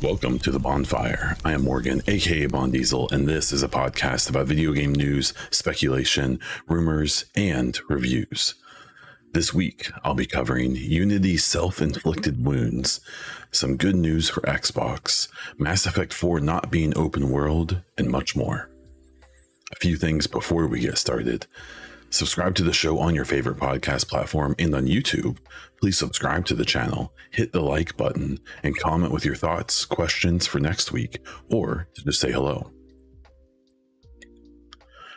Welcome to the Baunfire. I am Morgan, aka Bon Diesel, and this is a podcast about video game news, speculation, rumors, and reviews. This week, I'll be covering Unity's self-inflicted wounds, some good news for Xbox, Mass Effect 4 not being open world, and much more. A few things before we get started. Subscribe to the show on your favorite podcast platform and on YouTube. Please subscribe to the channel, hit the like button, and comment with your thoughts, questions for next week, or to just say hello.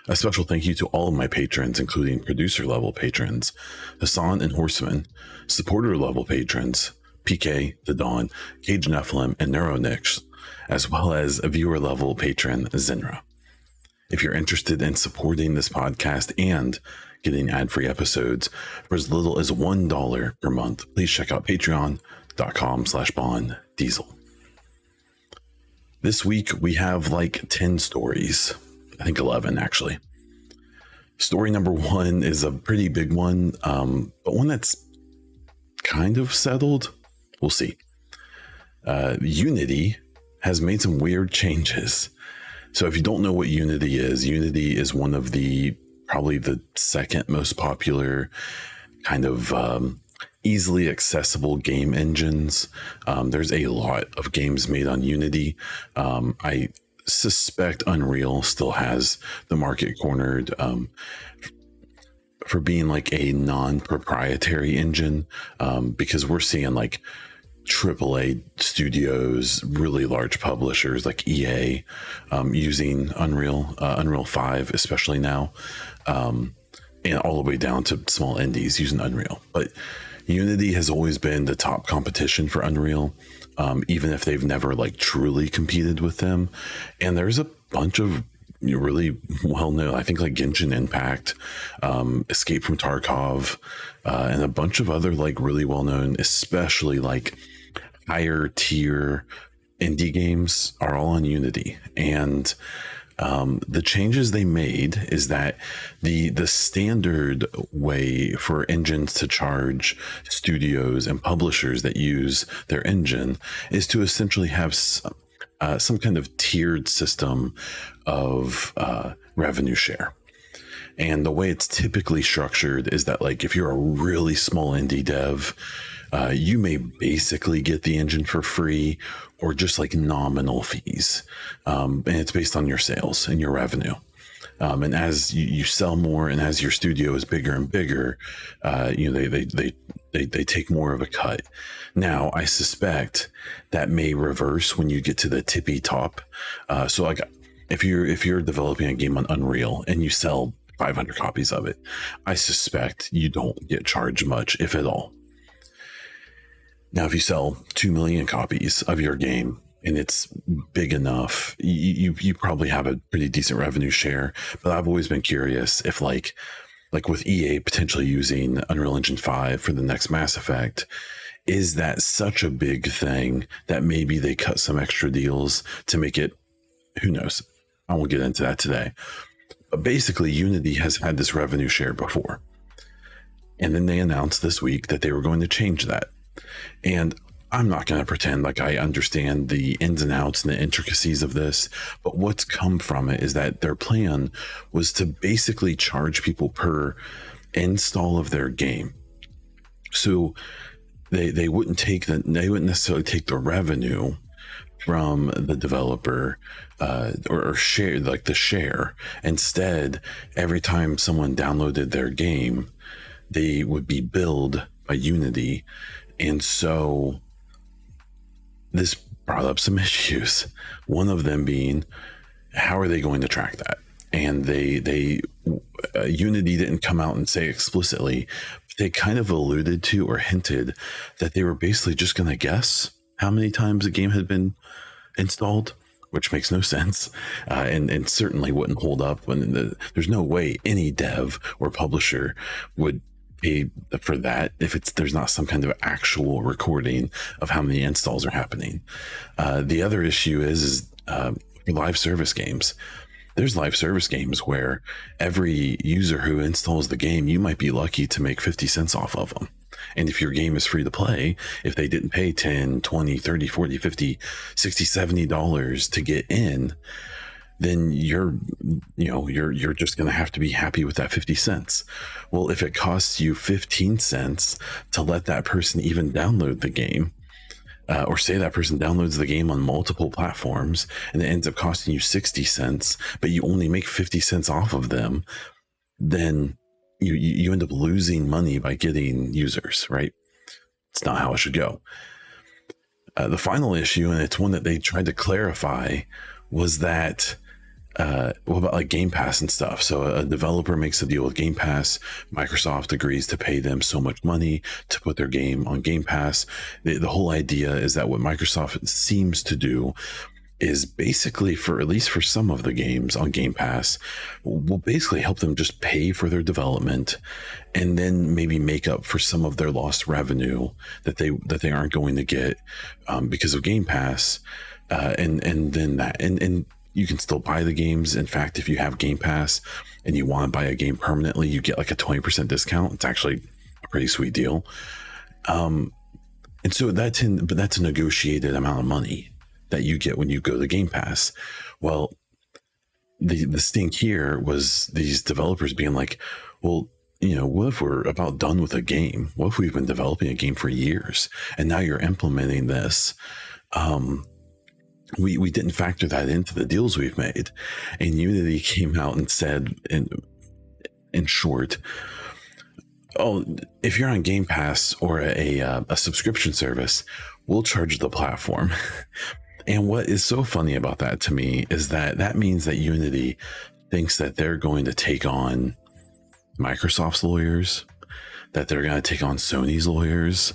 A special thank you to all of my patrons, including producer level patrons, Hassan and Horseman, supporter level patrons, PK, The Dawn, Cage Nephilim, and Neuronix, as well as a viewer level patron, Zinra. If you're interested in supporting this podcast and getting ad-free episodes for as little as $1 per month, please check out patreon.com/BonDiesel. This week, we have like 10 stories. I think 11, actually. Story number 1 is a pretty big one, but one that's kind of settled. We'll see. Unity has made some weird changes. So if you don't know what Unity is one of probably the second most popular kind of easily accessible game engines. There's a lot of games made on Unity. I suspect Unreal still has the market cornered for being like a non-proprietary engine, because we're seeing like AAA studios, really large publishers like EA using Unreal 5, especially now, and all the way down to small indies using Unreal. But Unity has always been the top competition for Unreal, even if they've never like truly competed with them. And there's a bunch of really well-known, I think like Genshin Impact, Escape from Tarkov, and a bunch of other like really well-known, especially like higher tier indie games are all on Unity. And the changes they made is that the standard way for engines to charge studios and publishers that use their engine is to essentially have some kind of tiered system of revenue share. And the way it's typically structured is that like if you're a really small indie dev, you may basically get the engine for free or just like nominal fees. And it's based on your sales and your revenue. And as you sell more and as your studio is bigger and bigger, they take more of a cut. Now, I suspect that may reverse when you get to the tippy top. So like if you're developing a game on Unreal and you sell 500 copies of it, I suspect you don't get charged much, if at all. Now, if you sell 2 million copies of your game and it's big enough, you probably have a pretty decent revenue share. But I've always been curious if like with EA potentially using Unreal Engine 5 for the next Mass Effect, is that such a big thing that maybe they cut some extra deals to make it, who knows? I won't get into that today. But basically, Unity has had this revenue share before. And then they announced this week that they were going to change that. And I'm not going to pretend like I understand the ins and outs and the intricacies of this, but what's come from it is that their plan was to basically charge people per install of their game. So they wouldn't necessarily take the revenue from the developer or share like the share. Instead, every time someone downloaded their game, they would be billed by Unity. And so this brought up some issues. One of them being, how are they going to track that? And Unity didn't come out and say explicitly, but they kind of alluded to or hinted that they were basically just going to guess how many times a game had been installed, which makes no sense, and certainly wouldn't hold up when there's no way any dev or publisher would pay for that if there's not some kind of actual recording of how many installs are happening. The other issue is live service games. There's live service games where every user who installs the game, you might be lucky to make 50 cents off of them. And if your game is free to play, if they didn't pay 10, 20, 30, 40, 50, 60, $70 to get in, then you're just going to have to be happy with that 50 cents. Well, if it costs you 15 cents to let that person even download the game, or say that person downloads the game on multiple platforms and it ends up costing you 60 cents, but you only make 50 cents off of them, then you end up losing money by getting users, right? It's not how it should go. The final issue, and it's one that they tried to clarify, was that what about like Game Pass and stuff? So a developer makes a deal with Game Pass. Microsoft agrees to pay them so much money to put their game on Game Pass. The whole idea is that what Microsoft seems to do is basically, for at least for some of the games on Game Pass, will basically help them just pay for their development and then maybe make up for some of their lost revenue that they aren't going to get because of Game Pass, and then that and you can still buy the games. In fact, if you have Game Pass and you want to buy a game permanently, you get like a 20% discount. It's actually a pretty sweet deal. And so that's a negotiated amount of money that you get when you go to Game Pass. Well, the stink here was these developers being like, well, what if we're about done with a game? What if we've been developing a game for years and now you're implementing this? We didn't factor that into the deals we've made. And Unity came out and said, in short, oh, if you're on Game Pass or a subscription service, we'll charge the platform. And what is so funny about that to me is that means that Unity thinks that they're going to take on Microsoft's lawyers, that they're going to take on Sony's lawyers.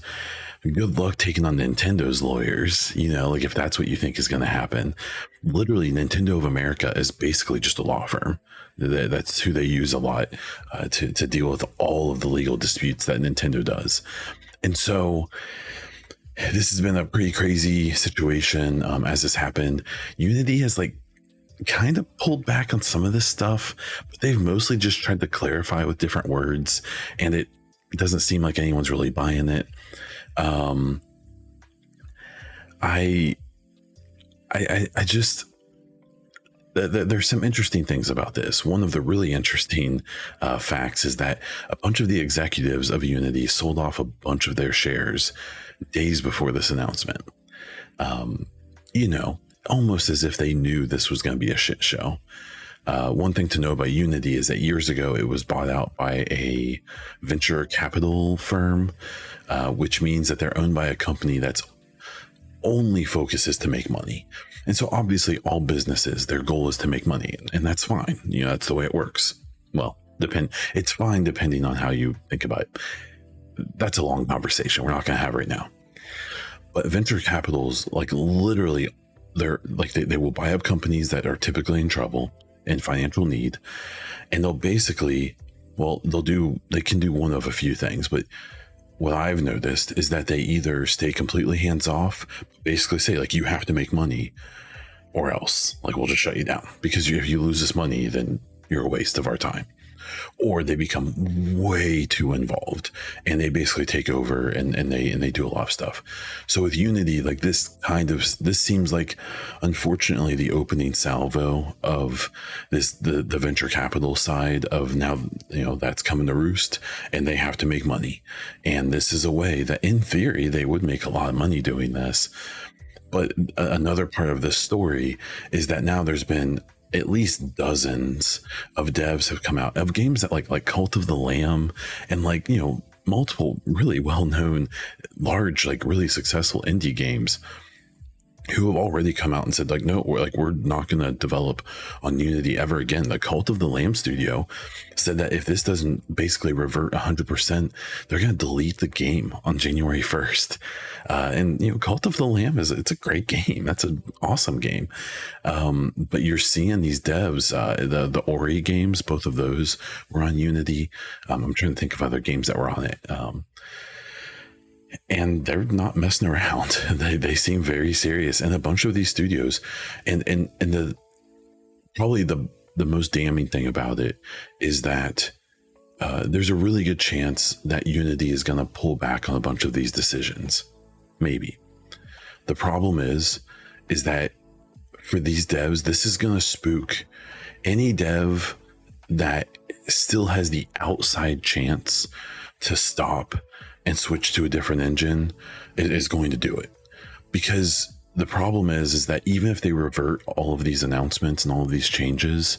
Good luck taking on Nintendo's lawyers, like if that's what you think is going to happen. Literally, Nintendo of America is basically just a law firm. That's who they use a lot to deal with all of the legal disputes that Nintendo does. And so this has been a pretty crazy situation as this happened. Unity has kind of pulled back on some of this stuff, but they've mostly just tried to clarify with different words, and it doesn't seem like anyone's really buying it. There's some interesting things about this. One of the really interesting facts is that a bunch of the executives of Unity sold off a bunch of their shares days before this announcement. Almost as if they knew this was going to be a shit show. One thing to know about Unity is that years ago it was bought out by a venture capital firm, which means that they're owned by a company that's only focus is to make money. And so obviously all businesses, their goal is to make money, and that's fine. That's the way it works. Well, it's fine depending on how you think about it. That's a long conversation we're not going to have right now. But venture capitals, literally, they will buy up companies that are typically in trouble, in financial need, and they'll basically, they can do one of a few things. But what I've noticed is that they either stay completely hands off, basically say you have to make money, or else we'll just shut you down, because if you lose this money, then you're a waste of our time. Or they become way too involved and they basically take over and they do a lot of stuff. So with Unity, this seems like, unfortunately, the opening salvo of the venture capital side of now, that's coming to roost and they have to make money. And this is a way that in theory they would make a lot of money doing this. But another part of this story is that now there's been at least dozens of devs have come out of games that like Cult of the Lamb and multiple really well-known, large, really successful indie games who have already come out and said no, we're not going to develop on Unity ever again. The Cult of the Lamb studio said that if this doesn't basically revert 100%, they're going to delete the game on January 1st. And Cult of the Lamb it's a great game. That's an awesome game. But you're seeing these devs, the Ori games, both of those were on Unity. I'm trying to think of other games that were on it. And they're not messing around. They seem very serious. And a bunch of these studios, and the probably the most damning thing about it is that there's a really good chance that Unity is going to pull back on a bunch of these decisions. Maybe. The problem is that for these devs, this is going to spook any dev that still has the outside chance to stop and switch to a different engine. It is going to do it, because the problem is that even if they revert all of these announcements and all of these changes,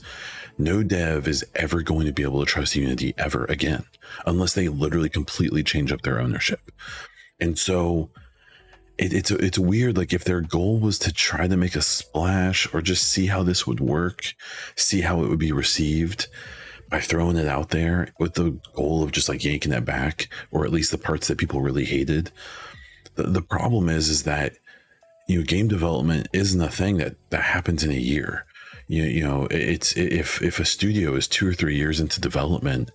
no dev is ever going to be able to trust Unity ever again, unless they literally completely change up their ownership. And so it's weird. Like, if their goal was to try to make a splash or just see how this would work, see how it would be received by throwing it out there with the goal of just like yanking it back, or at least the parts that people really hated. The problem is that, game development isn't a thing that happens in a year. It's if a studio is 2 or 3 years into development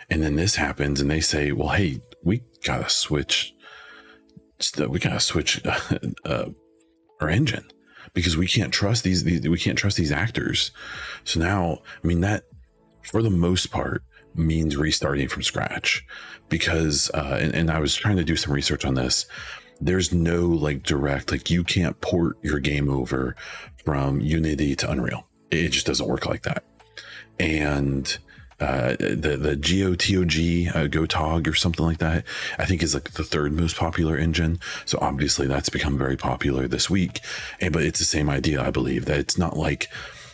and then this happens and they say, well, hey, we gotta switch our engine because we can't trust these actors. So now, I mean, that for the most part means restarting from scratch, because and I was trying to do some research on this. There's no like direct, like, you can't port your game over from Unity to Unreal. It just doesn't work like that. And the GOTOG or something like that, I think, is like the 3rd most popular engine. So obviously that's become very popular this week. But it's the same idea, I believe, that it's not like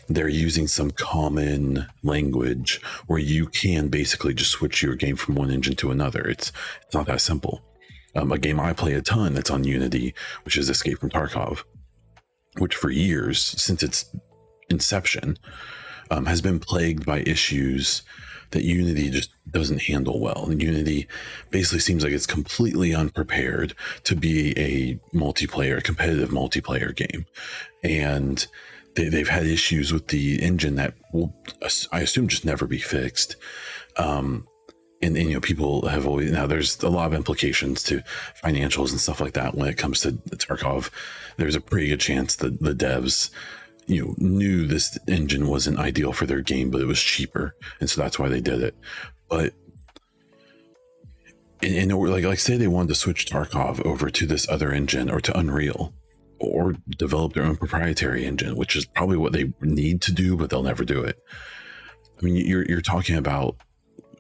they're using some common language where you can basically just switch your game from one engine to another. It's not that simple. A game I play a ton that's on Unity, which is Escape from Tarkov, which for years, since its inception, has been plagued by issues that Unity just doesn't handle well. And Unity basically seems like it's completely unprepared to be a competitive multiplayer game. And they've had issues with the engine that will, I assume, just never be fixed. And people have always, now there's a lot of implications to financials and stuff like that when it comes to Tarkov. There's a pretty good chance that the devs knew this engine wasn't ideal for their game, but it was cheaper, and so that's why they did it. But like say they wanted to switch Tarkov over to this other engine or to Unreal, or develop their own proprietary engine, which is probably what they need to do, but they'll never do it. I mean, you're talking about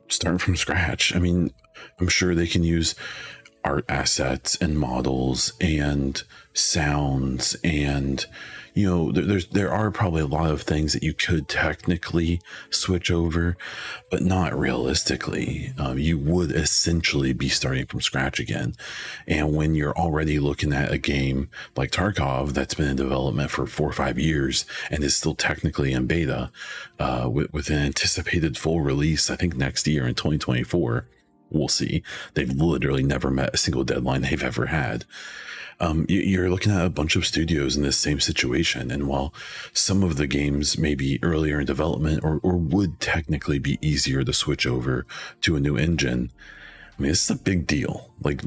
starting from scratch. I mean, I'm sure they can use art assets and models and sounds, and there are probably a lot of things that you could technically switch over, but not realistically. You would essentially be starting from scratch again. And when you're already looking at a game like Tarkov that's been in development for 4 or 5 years and is still technically in beta, with an anticipated full release, I think next year in 2024, we'll see. They've literally never met a single deadline they've ever had. You're looking at a bunch of studios in this same situation. And while some of the games may be earlier in development or would technically be easier to switch over to a new engine, I mean, this is a big deal. Like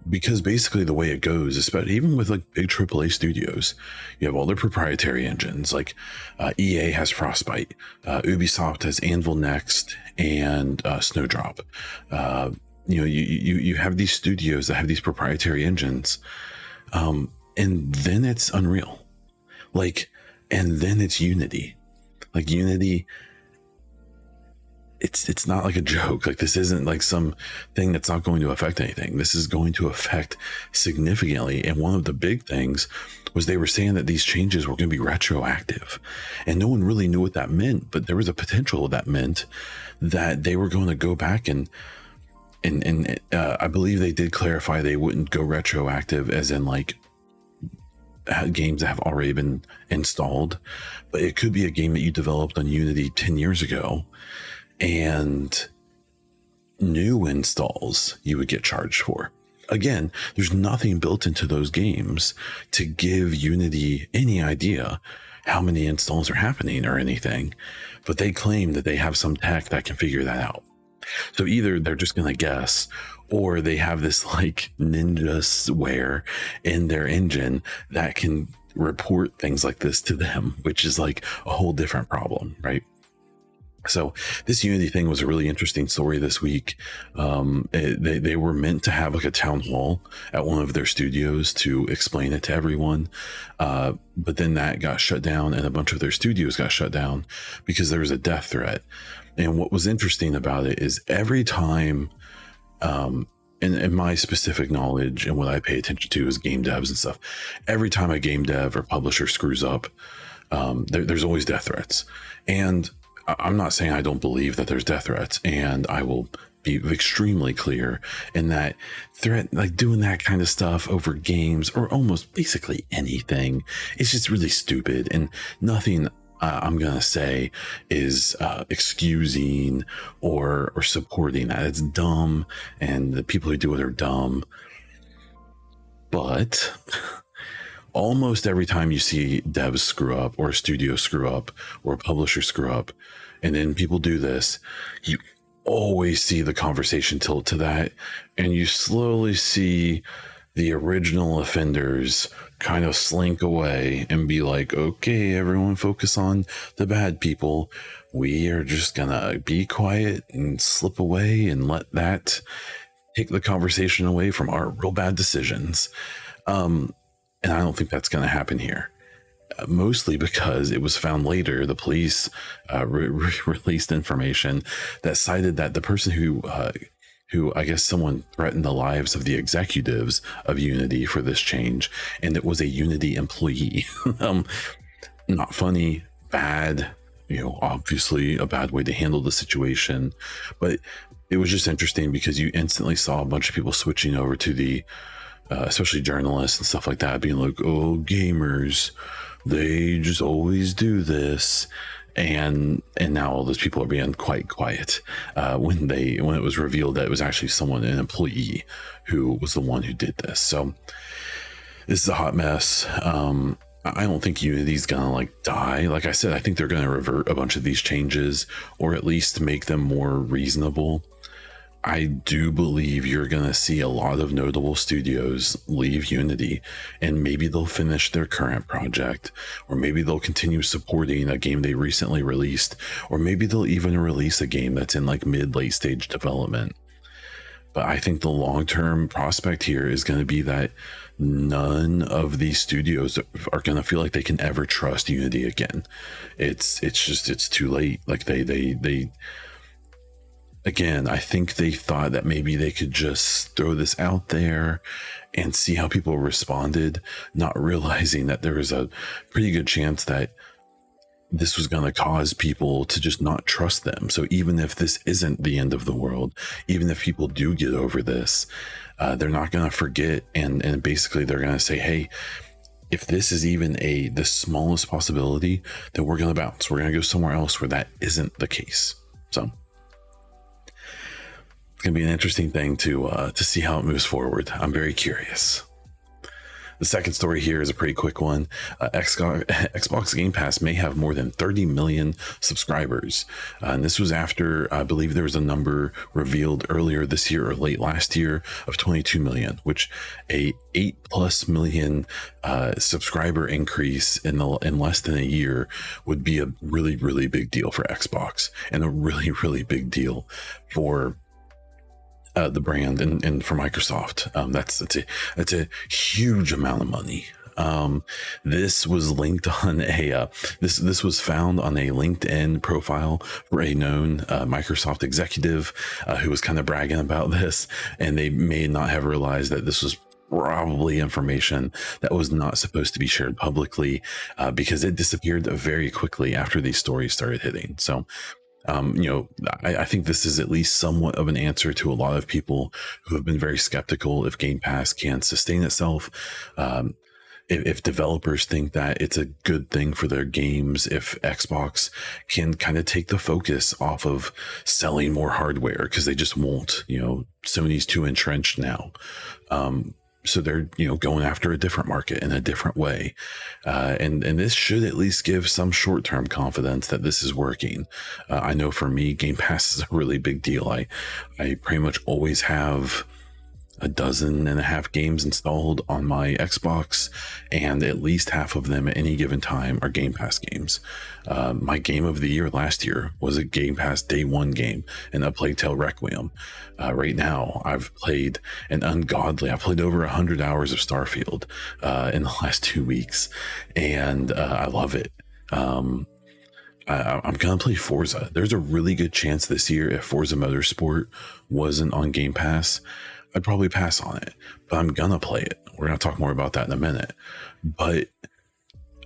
because basically the way it goes, especially even with like big AAA studios, you have all their proprietary engines. Like EA has Frostbite, Ubisoft has Anvil Next, and Snowdrop. You have these studios that have these proprietary engines, and then it's Unreal, and then it's Unity. Like Unity, it's not like a joke. Like, this isn't like some thing that's not going to affect anything. This is going to affect significantly. And one of the big things was they were saying that these changes were going to be retroactive, and no one really knew what that meant, but there was a potential that meant that they were going to go back and I believe they did clarify they wouldn't go retroactive as in like games that have already been installed, but it could be a game that you developed on Unity 10 years ago, and new installs you would get charged for. Again, there's nothing built into those games to give Unity any idea how many installs are happening or anything, but they claim that they have some tech that can figure that out. So either they're just going to guess, or they have this like ninjaware in their engine that can report things like this to them, which is like a whole different problem, right? So this Unity thing was a really interesting story this week. They were meant to have like a town hall at one of their studios to explain it to everyone. But then that got shut down, and a bunch of their studios got shut down because there was a death threat. And what was interesting about it is every time, in my specific knowledge and what I pay attention to is game devs and stuff, every time a game dev or publisher screws up, there's always death threats. And I'm not saying I don't believe that there's death threats, and I will be extremely clear in that threat, like doing that kind of stuff over games or almost basically anything, is just really stupid, and nothing I'm gonna say is excusing or supporting that. It's dumb, and the people who do it are dumb. But almost every time you see devs screw up, or a studio screw up, or a publisher screw up, and then people do this, you always see the conversation tilt to that, and you slowly see the original offenders kind of slink away and be like, okay, everyone focus on the bad people. We are just gonna be quiet and slip away and let that take the conversation away from our real bad decisions. And I don't think that's going to happen here, mostly because it was found later. The police released information that cited that the person who I guess someone threatened the lives of the executives of Unity for this change, and it was a Unity employee. Not funny, bad, obviously a bad way to handle the situation, but it was just interesting because you instantly saw a bunch of people switching over to the especially journalists and stuff like that, being like, oh, gamers, they just always do this. And now all those people are being quite quiet when it was revealed that it was actually an employee who was the one who did this. So this is a hot mess. I don't think Unity's gonna die. Like I said, I think they're gonna revert a bunch of these changes, or at least make them more reasonable. I do believe you're going to see a lot of notable studios leave Unity, and maybe they'll finish their current project, or maybe they'll continue supporting a game they recently released, or maybe they'll even release a game that's in late stage development. But I think the long-term prospect here is going to be that none of these studios are going to feel like they can ever trust Unity again. It's too late. Like they again, I think they thought that maybe they could just throw this out there and see how people responded, not realizing that there was a pretty good chance that this was going to cause people to just not trust them. So even if this isn't the end of the world, even if people do get over this, they're not going to forget. And basically they're going to say, hey, if this is even the smallest possibility, then we're going to bounce. We're going to go somewhere else where that isn't the case. So it's going to be an interesting thing to see how it moves forward. I'm very curious. The second story here is a pretty quick one. Xbox Game Pass may have more than 30 million subscribers. And this was after, I believe there was a number revealed earlier this year or late last year of 22 million, which a 8+ million subscriber increase in less than a year would be a really, really big deal for Xbox, and a really, really big deal for the brand and for Microsoft. That's a huge amount of money. This was linked on this was found on a LinkedIn profile for a known Microsoft executive who was kind of bragging about this, and they may not have realized that this was probably information that was not supposed to be shared publicly, because it disappeared very quickly after these stories started hitting. So I think this is at least somewhat of an answer to a lot of people who have been very skeptical if Game Pass can sustain itself. If developers think that it's a good thing for their games, if Xbox can kind of take the focus off of selling more hardware, because they just won't. Sony's too entrenched now. So they're, going after a different market in a different way. And this should at least give some short-term confidence that this is working. I know for me, Game Pass is a really big deal. I pretty much always have a dozen and a half games installed on my Xbox, and at least half of them at any given time are Game Pass games. My game of the year last year was a Game Pass day one game, and A Plague Tale Requiem. Right now, I've played I've played over 100 hours of Starfield in the last 2 weeks, and I love it. I'm gonna play Forza. There's a really good chance this year, if Forza Motorsport wasn't on Game Pass, I'd probably pass on it, but I'm gonna play it. We're gonna talk more about that in a minute. But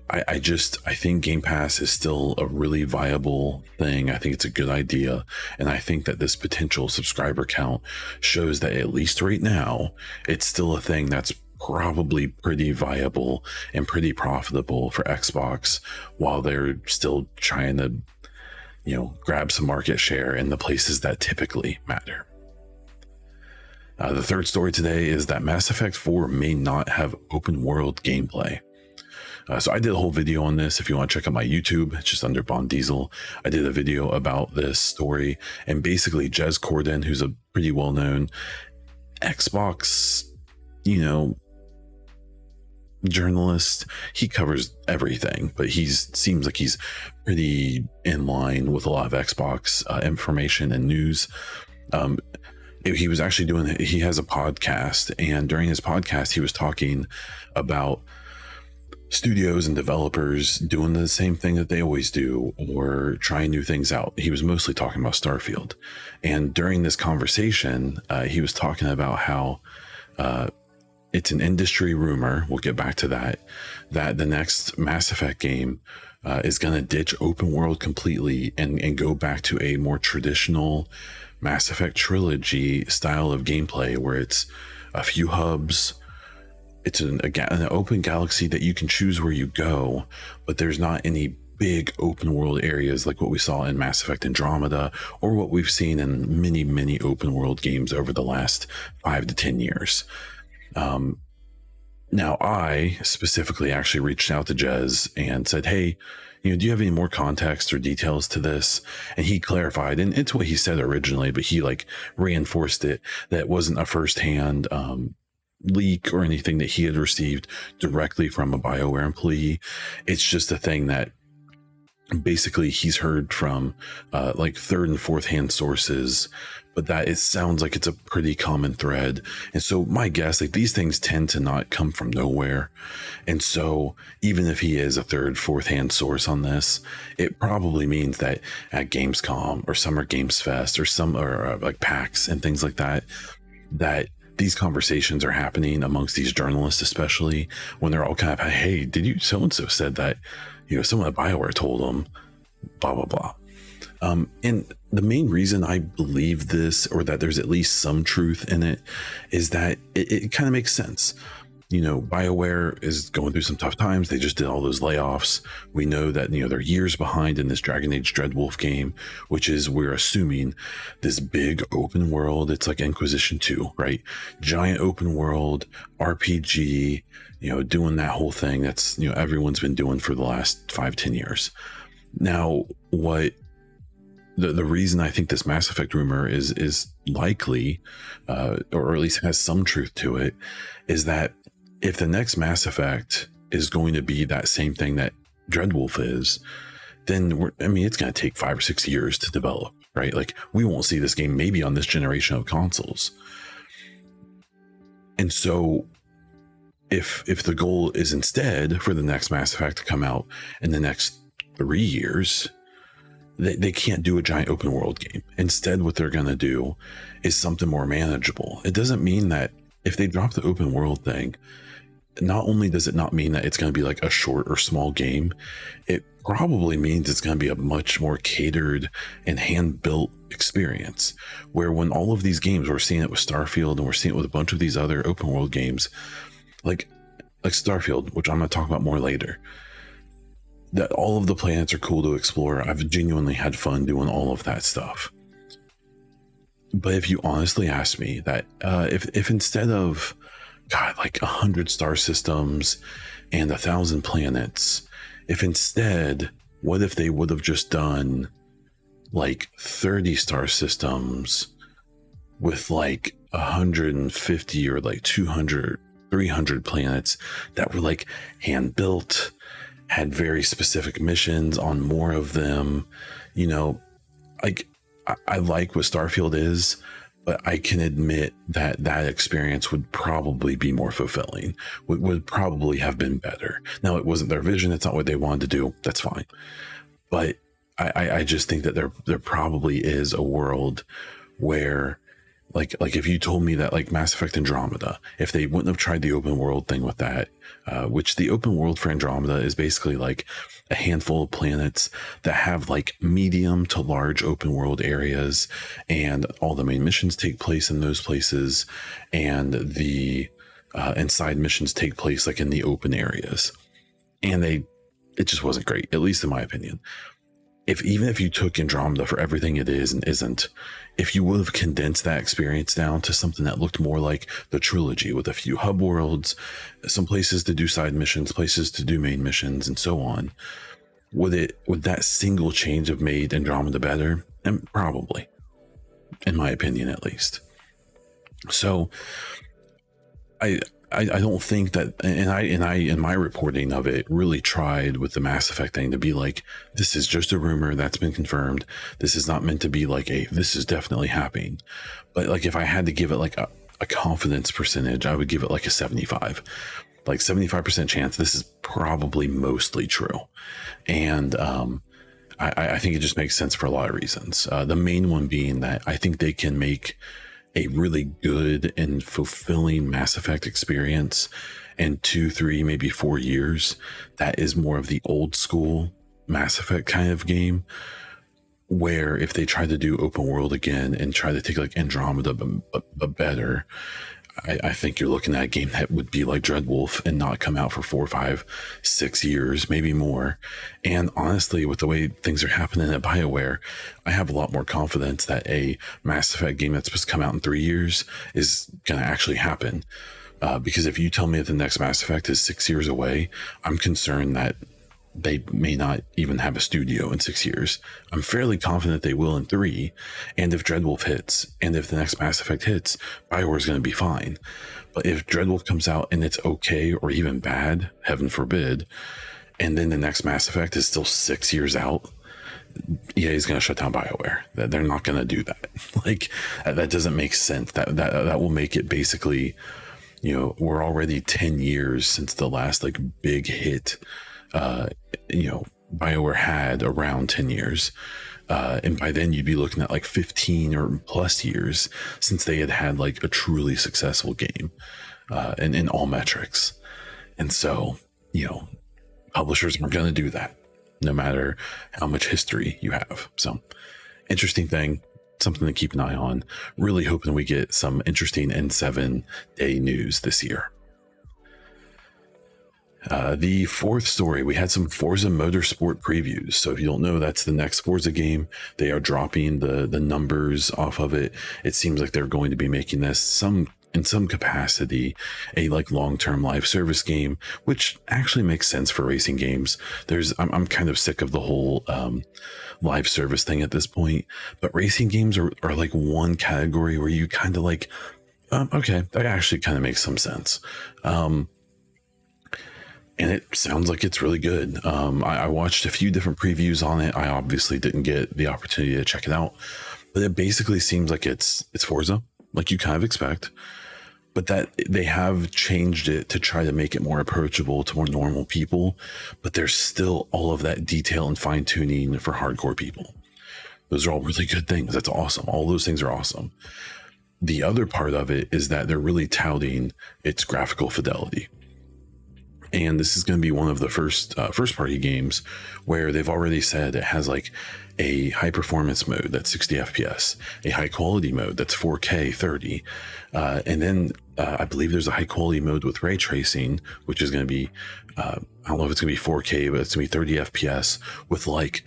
I think Game Pass is still a really viable thing. I think it's a good idea. And I think that this potential subscriber count shows that at least right now, it's still a thing that's probably pretty viable and pretty profitable for Xbox, while they're still trying to, grab some market share in the places that typically matter. The third story today is that Mass Effect 4 may not have open world gameplay. So I did a whole video on this. If you want to check out my YouTube, it's just under Bond Diesel. I did a video about this story, and basically Jez Corden, who's a pretty well-known Xbox, journalist, he covers everything, but seems like he's pretty in line with a lot of Xbox information and news. He was actually he has a podcast, and during his podcast, he was talking about studios and developers doing the same thing that they always do, or trying new things out. He was mostly talking about Starfield. And during this conversation, he was talking about how it's an industry rumor, we'll get back to that the next Mass Effect game is going to ditch open world completely and go back to a more traditional Mass Effect trilogy style of gameplay, where it's a few hubs. It's an open galaxy that you can choose where you go, but there's not any big open world areas like what we saw in Mass Effect Andromeda, or what we've seen in many, many open world games over the last 5 to 10 years. Now, I specifically actually reached out to Jez and said, hey, do you have any more context or details to this? And he clarified, and it's what he said originally, but he reinforced it, that it wasn't a firsthand leak or anything that he had received directly from a BioWare employee. It's just a thing that basically he's heard from third and fourth hand sources, but that it sounds like it's a pretty common thread. And so my guess, these things tend to not come from nowhere. And so even if he is a third, fourth hand source on this, it probably means that at Gamescom or Summer Games Fest or PAX and things like that, that these conversations are happening amongst these journalists, especially when they're all kind of, hey, did you, so-and-so said that, someone at BioWare told them, blah, blah, blah. And the main reason I believe this, or that there's at least some truth in it, is that it kind of makes sense. BioWare is going through some tough times. They just did all those layoffs. We know that, they're years behind in this Dragon Age Dreadwolf game, which is, we're assuming, this big open world. It's like Inquisition 2, right? Giant open world, RPG, doing that whole thing that's, everyone's been doing for the last 5-10 years. Now, what the reason I think this Mass Effect rumor is likely, or at least has some truth to it, is that if the next Mass Effect is going to be that same thing that Dreadwolf is, then it's going to take 5 or 6 years to develop, right? We won't see this game maybe on this generation of consoles. And so if the goal is instead for the next Mass Effect to come out in the next 3 years, they can't do a giant open world game. Instead, what they're going to do is something more manageable. It doesn't mean that if they drop the open world thing, not only does it not mean that it's going to be a short or small game, it probably means it's going to be a much more catered and hand-built experience, where when all of these games, we're seeing it with Starfield and we're seeing it with a bunch of these other open world games, like Starfield, which I'm going to talk about more later, that all of the planets are cool to explore. I've genuinely had fun doing all of that stuff. But if you honestly ask me that, if instead of 100 star systems and 1,000 planets, if instead, what if they would have just done 30 star systems with 150 or like 200, 300 planets that were like hand built, had very specific missions on more of them. You know, like I like what Starfield is, but I can admit that that experience would probably be more fulfilling, would probably have been better. Now, it wasn't their vision. It's not what they wanted to do. That's fine. But I just think that there probably is a world where like if you told me that like Mass Effect Andromeda, if they wouldn't have tried the open world thing with that, which the open world for Andromeda is basically like a handful of planets that have like medium to large open world areas, and all the main missions take place in those places, and the side missions take place like in the open areas, and it just wasn't great, at least in my opinion. Even if you took Andromeda for everything it is and isn't, if you would have condensed that experience down to something that looked more like the trilogy with a few hub worlds, some places to do side missions, places to do main missions, and so on, would that single change have made Andromeda better? And probably, in my opinion, at least. So I don't think that, and I in my reporting of it really tried with the Mass Effect thing to be like, this is just a rumor that's been confirmed. This is not meant to be like this is definitely happening. But like if I had to give it like a confidence percentage, I would give it like a 75, like 75% chance this is probably mostly true. And I think it just makes sense for a lot of reasons. The main one being that I think they can make a really good and fulfilling Mass Effect experience in 2, 3, maybe 4 years. That is more of the old school Mass Effect kind of game, where if they try to do open world again and try to take like Andromeda but better, I think you're looking at a game that would be like Dreadwolf and not come out for 4, 5, 6 years, maybe more. And honestly, with the way things are happening at BioWare, I have a lot more confidence that a Mass Effect game that's supposed to come out in 3 years is going to actually happen. Because if you tell me that the next Mass Effect is 6 years away, I'm concerned that they may not even have a studio in 6 years. I'm fairly confident they will in 3. And if Dreadwolf hits, and if the next Mass Effect hits, BioWare is going to be fine. But if Dreadwolf comes out and it's okay or even bad, heaven forbid, and then the next Mass Effect is still 6 years out, EA is going to shut down BioWare. They're not going to do that. Like that doesn't make sense. That will make it basically, you know, we're already 10 years since the last like big hit. BioWare had around 10 years. And by then you'd be looking at like 15 or plus years since they had like a truly successful game, in all metrics. And so, publishers aren't going to do that no matter how much history you have. So interesting thing, something to keep an eye on. Really hoping we get some interesting N7 day news this year. The fourth story, we had some Forza Motorsport previews. So if you don't know, that's the next Forza game. They are dropping the numbers off of it. It seems like they're going to be making this in some capacity a like long-term live service game, which actually makes sense for racing games. I'm kind of sick of the whole live service thing at this point, but racing games are like one category where you kind of like, okay, that actually kind of makes some sense. And it sounds like it's really good. I watched a few different previews on it. I obviously didn't get the opportunity to check it out, but it basically seems like it's Forza, like you kind of expect, but that they have changed it to try to make it more approachable to more normal people. But there's still all of that detail and fine tuning for hardcore people. Those are all really good things. That's awesome. All those things are awesome. The other part of it is that they're really touting its graphical fidelity. And this is going to be one of the first party games where they've already said it has like a high performance mode that's 60 FPS, a high quality mode that's 4K 30. And then I believe there's a high quality mode with ray tracing, which is going to be, I don't know if it's going to be 4K, but it's going to be 30 FPS with like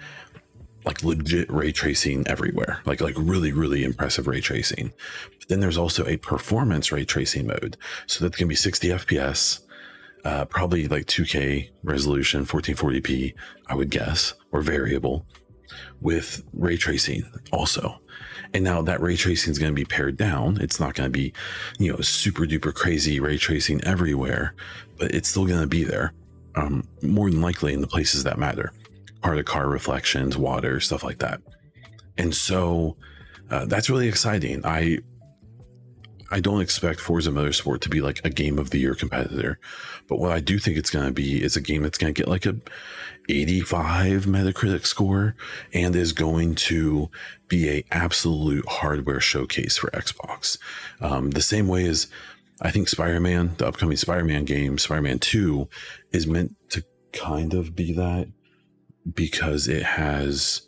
legit ray tracing everywhere, like really, really impressive ray tracing. But then there's also a performance ray tracing mode. So that's going to be 60 FPS. Probably like 2K resolution, 1440p, I would guess, or variable. with ray tracing also. And now that ray tracing is going to be pared down. It's not going to be, super duper crazy ray tracing everywhere, but it's still going to be there. More than likely in the places that matter, part of car reflections, water, stuff like that. And so that's really exciting. I don't expect Forza Motorsport to be like a game of the year competitor, but what I do think it's going to be is a game that's going to get like a 85 Metacritic score and is going to be a absolute hardware showcase for Xbox. The same way as I think Spider-Man, the upcoming Spider-Man game, Spider-Man 2, is meant to kind of be that, because it has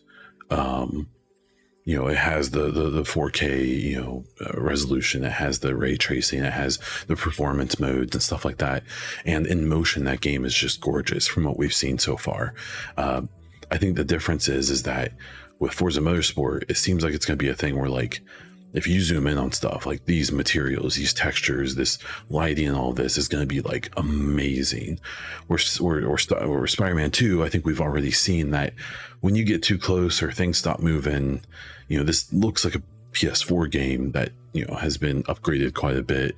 it has the 4K, resolution. It has the ray tracing. It has the performance modes and stuff like that. And in motion, that game is just gorgeous from what we've seen so far. I think the difference is that with Forza Motorsport, it seems like it's going to be a thing where, like, if you zoom in on stuff like these materials, these textures, this lighting, and all of this is going to be like amazing. Or Spider-Man 2, I think we've already seen that when you get too close or things stop moving, this looks like a PS4 game that, has been upgraded quite a bit,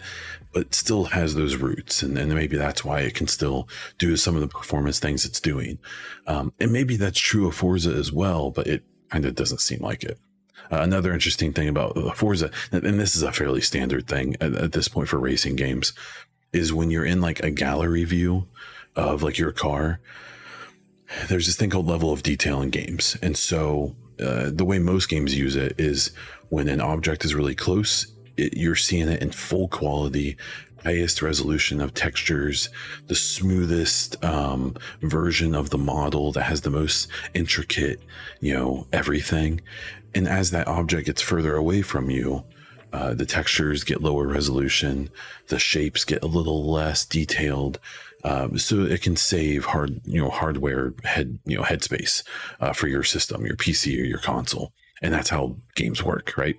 but still has those roots. And maybe that's why it can still do some of the performance things it's doing. And maybe that's true of Forza as well, but it kind of doesn't seem like it. Another interesting thing about Forza, and this is a fairly standard thing at this point for racing games, is when you're in like a gallery view of like your car, there's this thing called level of detail in games. And so the way most games use it is when an object is really close, you're seeing it in full quality, highest resolution of textures, the smoothest version of the model that has the most intricate, everything. And as that object gets further away from you, the textures get lower resolution, the shapes get a little less detailed, so it can save hardware headspace for your system, your PC or your console. And that's how games work, right?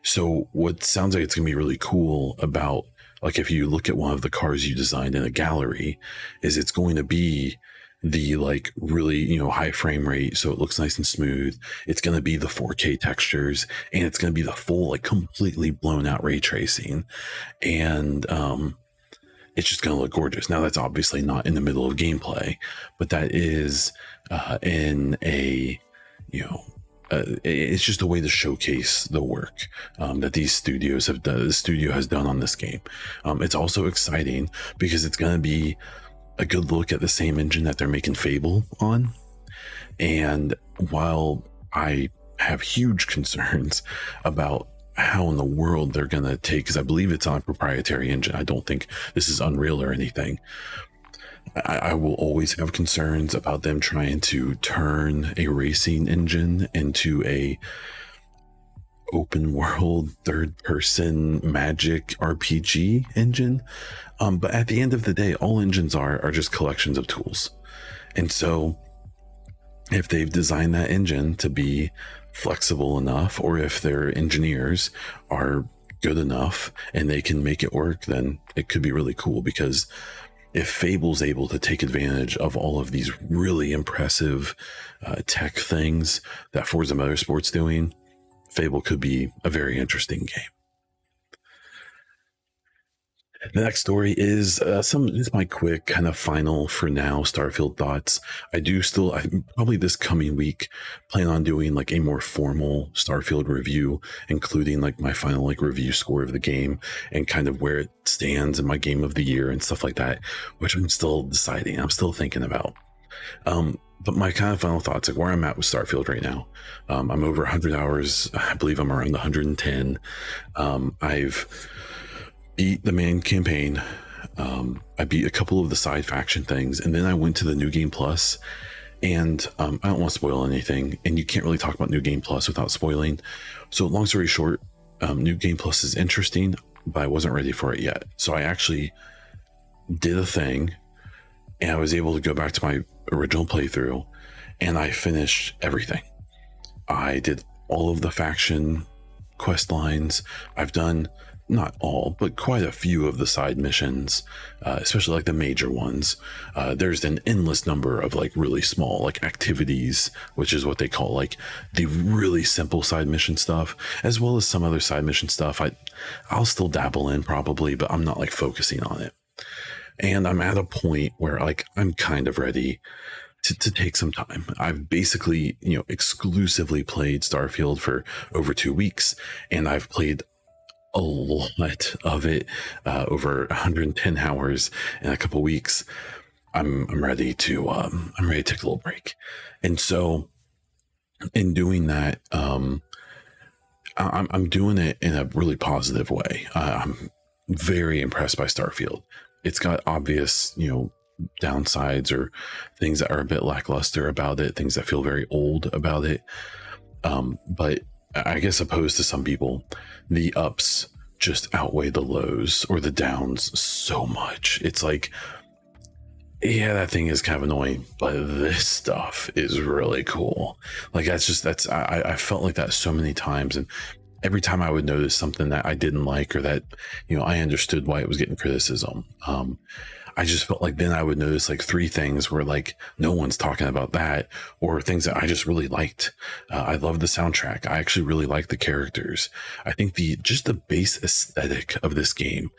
So what sounds like it's gonna be really cool about, like, if you look at one of the cars you designed in a gallery, is it's going to be the like really high frame rate, so it looks nice and smooth. It's going to be the 4K textures, and it's going to be the full, like, completely blown out ray tracing, and it's just going to look gorgeous. Now that's obviously not in the middle of gameplay, but that is in a it's just a way to showcase the work that these studios have done. The studio has done on this game. It's also exciting because it's going to be a good look at the same engine that they're making Fable on. And while I have huge concerns about how in the world they're going to take, because I believe it's on a proprietary engine, I don't think this is Unreal or anything, I will always have concerns about them trying to turn a racing engine into a open world third person magic RPG engine. But at the end of the day, all engines are just collections of tools. And so if they've designed that engine to be flexible enough, or if their engineers are good enough and they can make it work, then it could be really cool. Because if Fable's able to take advantage of all of these really impressive tech things that Forza Motorsport's doing, Fable could be a very interesting game. The next story is just my quick kind of final for now Starfield thoughts. I probably this coming week plan on doing like a more formal Starfield review, including like my final like review score of the game and kind of where it stands in my game of the year and stuff like that, which I'm still deciding. I'm still thinking about. But my kind of final thoughts, like where I'm at with Starfield right now. I'm over 100 hours. I believe I'm around 110. I've beat the main campaign. I beat a couple of the side faction things, and then I went to the New Game Plus. And I don't want to spoil anything, and you can't really talk about New Game Plus without spoiling. So long story short, New Game Plus is interesting, but I wasn't ready for it yet. So I actually did a thing, and I was able to go back to my original playthrough, and I finished everything. I did all of the faction quest lines. I've done not all, but quite a few of the side missions, especially like the major ones. There's an endless number of like really small like activities, which is what they call like the really simple side mission stuff, as well as some other side mission stuff I'll still dabble in probably, but I'm not like focusing on it. And I'm at a point where like I'm kind of ready to take some time. I've basically, exclusively played Starfield for over 2 weeks, and I've played a lot of it, over 110 hours in a couple weeks. I'm ready to take a little break. And so in doing that, I'm doing it in a really positive way. I'm very impressed by Starfield. It's got obvious, downsides or things that are a bit lackluster about it, things that feel very old about it. But I guess opposed to some people, the ups just outweigh the lows or the downs so much. It's like, yeah, that thing is kind of annoying, but this stuff is really cool. Like I felt like that so many times, and every time I would notice something that I didn't like or that, I understood why it was getting criticism. I just felt like then I would notice like 3 things where like no one's talking about that, or things that I just really liked. I love the soundtrack. I actually really like the characters. I think the base aesthetic of this game,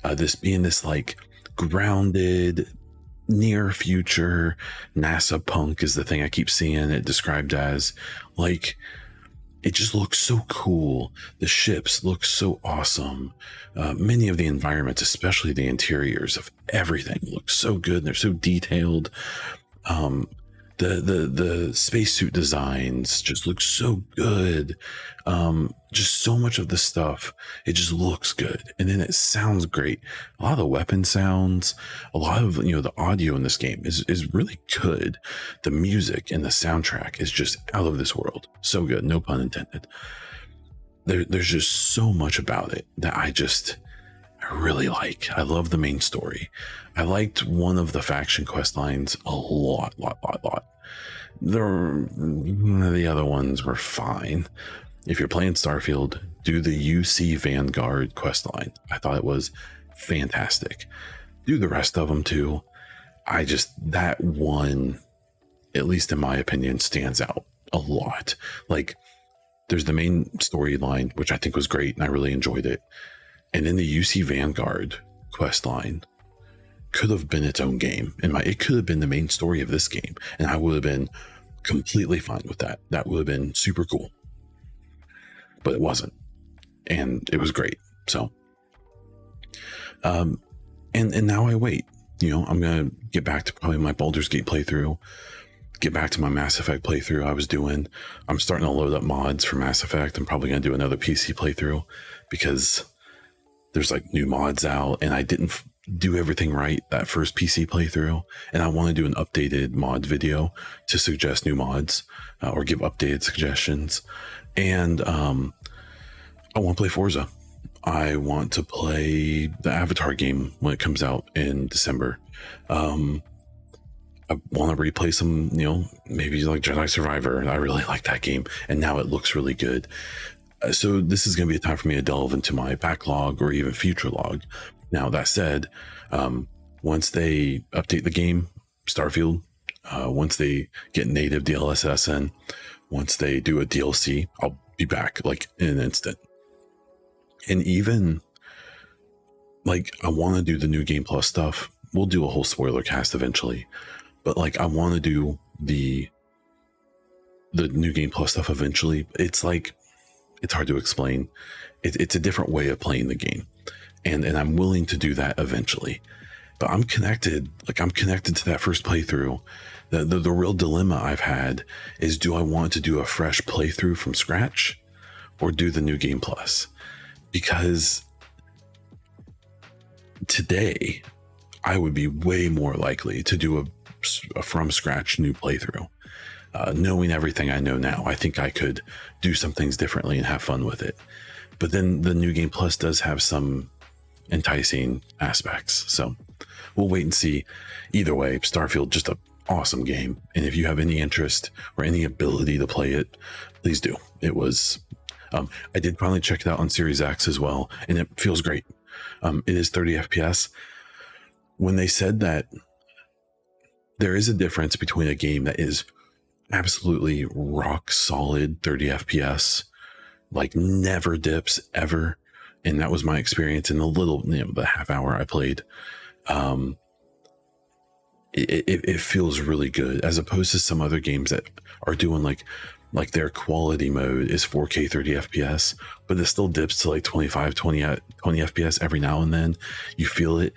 this being this like grounded, near future NASA punk is the thing I keep seeing it described as. Like, it just looks so cool. The ships look so awesome. Many of the environments, especially the interiors of everything, look so good. They're so detailed. The spacesuit designs just look so good. Just so much of the stuff, it just looks good, and then it sounds great. A lot of the weapon sounds, a lot of the audio in this game is really good. The music and the soundtrack is just out of this world. So good, no pun intended. There's just so much about it that I really like. I love the main story. I liked one of the faction quest lines a lot. The other ones were fine. If you're playing Starfield, do the UC Vanguard questline. I thought it was fantastic. Do the rest of them too. That one, at least in my opinion, stands out a lot. Like, there's the main storyline, which I think was great and I really enjoyed it. And then the UC Vanguard questline could have been its own game. It could have been the main story of this game, and I would have been completely fine with that. That would have been super cool. But it wasn't, and it was great. So and now I wait. I'm gonna get back to probably my Baldur's Gate playthrough, get back to my Mass Effect playthrough I was doing. I'm starting to load up mods for Mass Effect. I'm probably gonna do another PC playthrough because there's like new mods out, and I didn't do everything right that first PC playthrough, and I want to do an updated mod video to suggest new mods, or give updated suggestions. And I want to play Forza. I want to play the Avatar game when it comes out in December. I want to replay some, maybe like Jedi Survivor, and I really like that game, and now it looks really good. So this is going to be a time for me to delve into my backlog or even future log. Now, that said, once they update the game, Starfield, once they get native DLSS in, once they do a DLC, I'll be back like in an instant. And even like, I want to do the New Game Plus stuff. We'll do a whole spoiler cast eventually, but like, I want to do the New Game Plus stuff eventually. It's like, it's hard to explain. It's a different way of playing the game. And I'm willing to do that eventually. But I'm connected to that first playthrough. The real dilemma I've had is, do I want to do a fresh playthrough from scratch or do the New Game Plus? Because today I would be way more likely to do a from scratch new playthrough. Knowing everything I know now, I think I could do some things differently and have fun with it. But then the New Game Plus does have some enticing aspects. So we'll wait and see. Either way, Starfield, just an awesome game. And if you have any interest or any ability to play it, please do. It was I did finally check it out on Series X as well, and it feels great. It is 30 FPS. When they said that there is a difference between a game that is absolutely rock solid 30 FPS, like never dips ever, and that was my experience in the half hour I played. It feels really good, as opposed to some other games that are doing like their quality mode is 4K 30 FPS, but it still dips to like 25, 20 FPS every now and then. You feel it.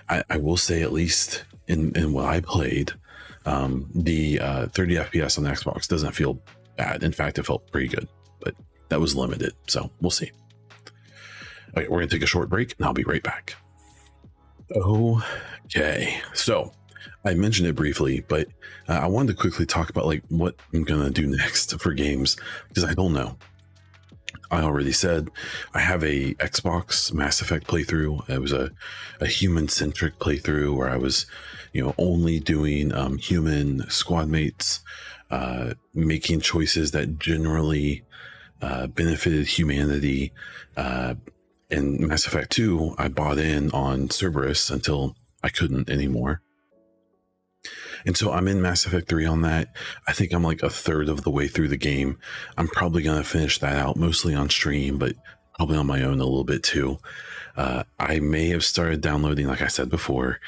I will say, at least in what I played, the 30 FPS on the Xbox doesn't feel bad. In fact, it felt pretty good, but that was limited. So we'll see. Okay, we're going to take a short break and I'll be right back. Okay, so I mentioned it briefly, but I wanted to quickly talk about like what I'm going to do next for games, because I don't know. I already said I have a Xbox Mass Effect playthrough. It was a human-centric playthrough where I was, only doing human squad mates, making choices that generally benefited humanity. In Mass Effect 2, I bought in on Cerberus until I couldn't anymore. And so I'm in Mass Effect 3 on that. I think I'm like a third of the way through the game. I'm probably going to finish that out, mostly on stream, but probably on my own a little bit too. I may have started downloading, like I said before,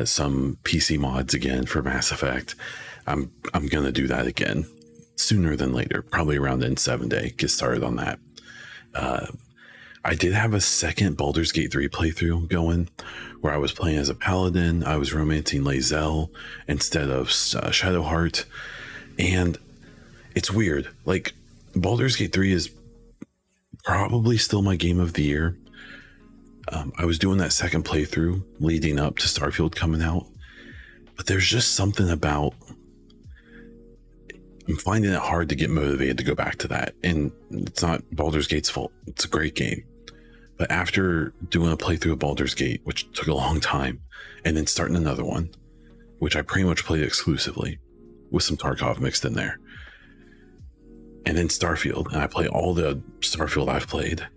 some PC mods again for Mass Effect. I'm going to do that again sooner than later, probably around N7 day, get started on that. I did have a second Baldur's Gate 3 playthrough going, where I was playing as a paladin. I was romancing Lae'zel instead of Shadowheart. And it's weird. Like, Baldur's Gate 3 is probably still my game of the year. I was doing that second playthrough leading up to Starfield coming out. But there's just something about... I'm finding it hard to get motivated to go back to that. And it's not Baldur's Gate's fault. It's a great game. But after doing a playthrough of Baldur's Gate, which took a long time, and then starting another one, which I pretty much played exclusively with some Tarkov mixed in there, and then Starfield, and I play all the Starfield I've played,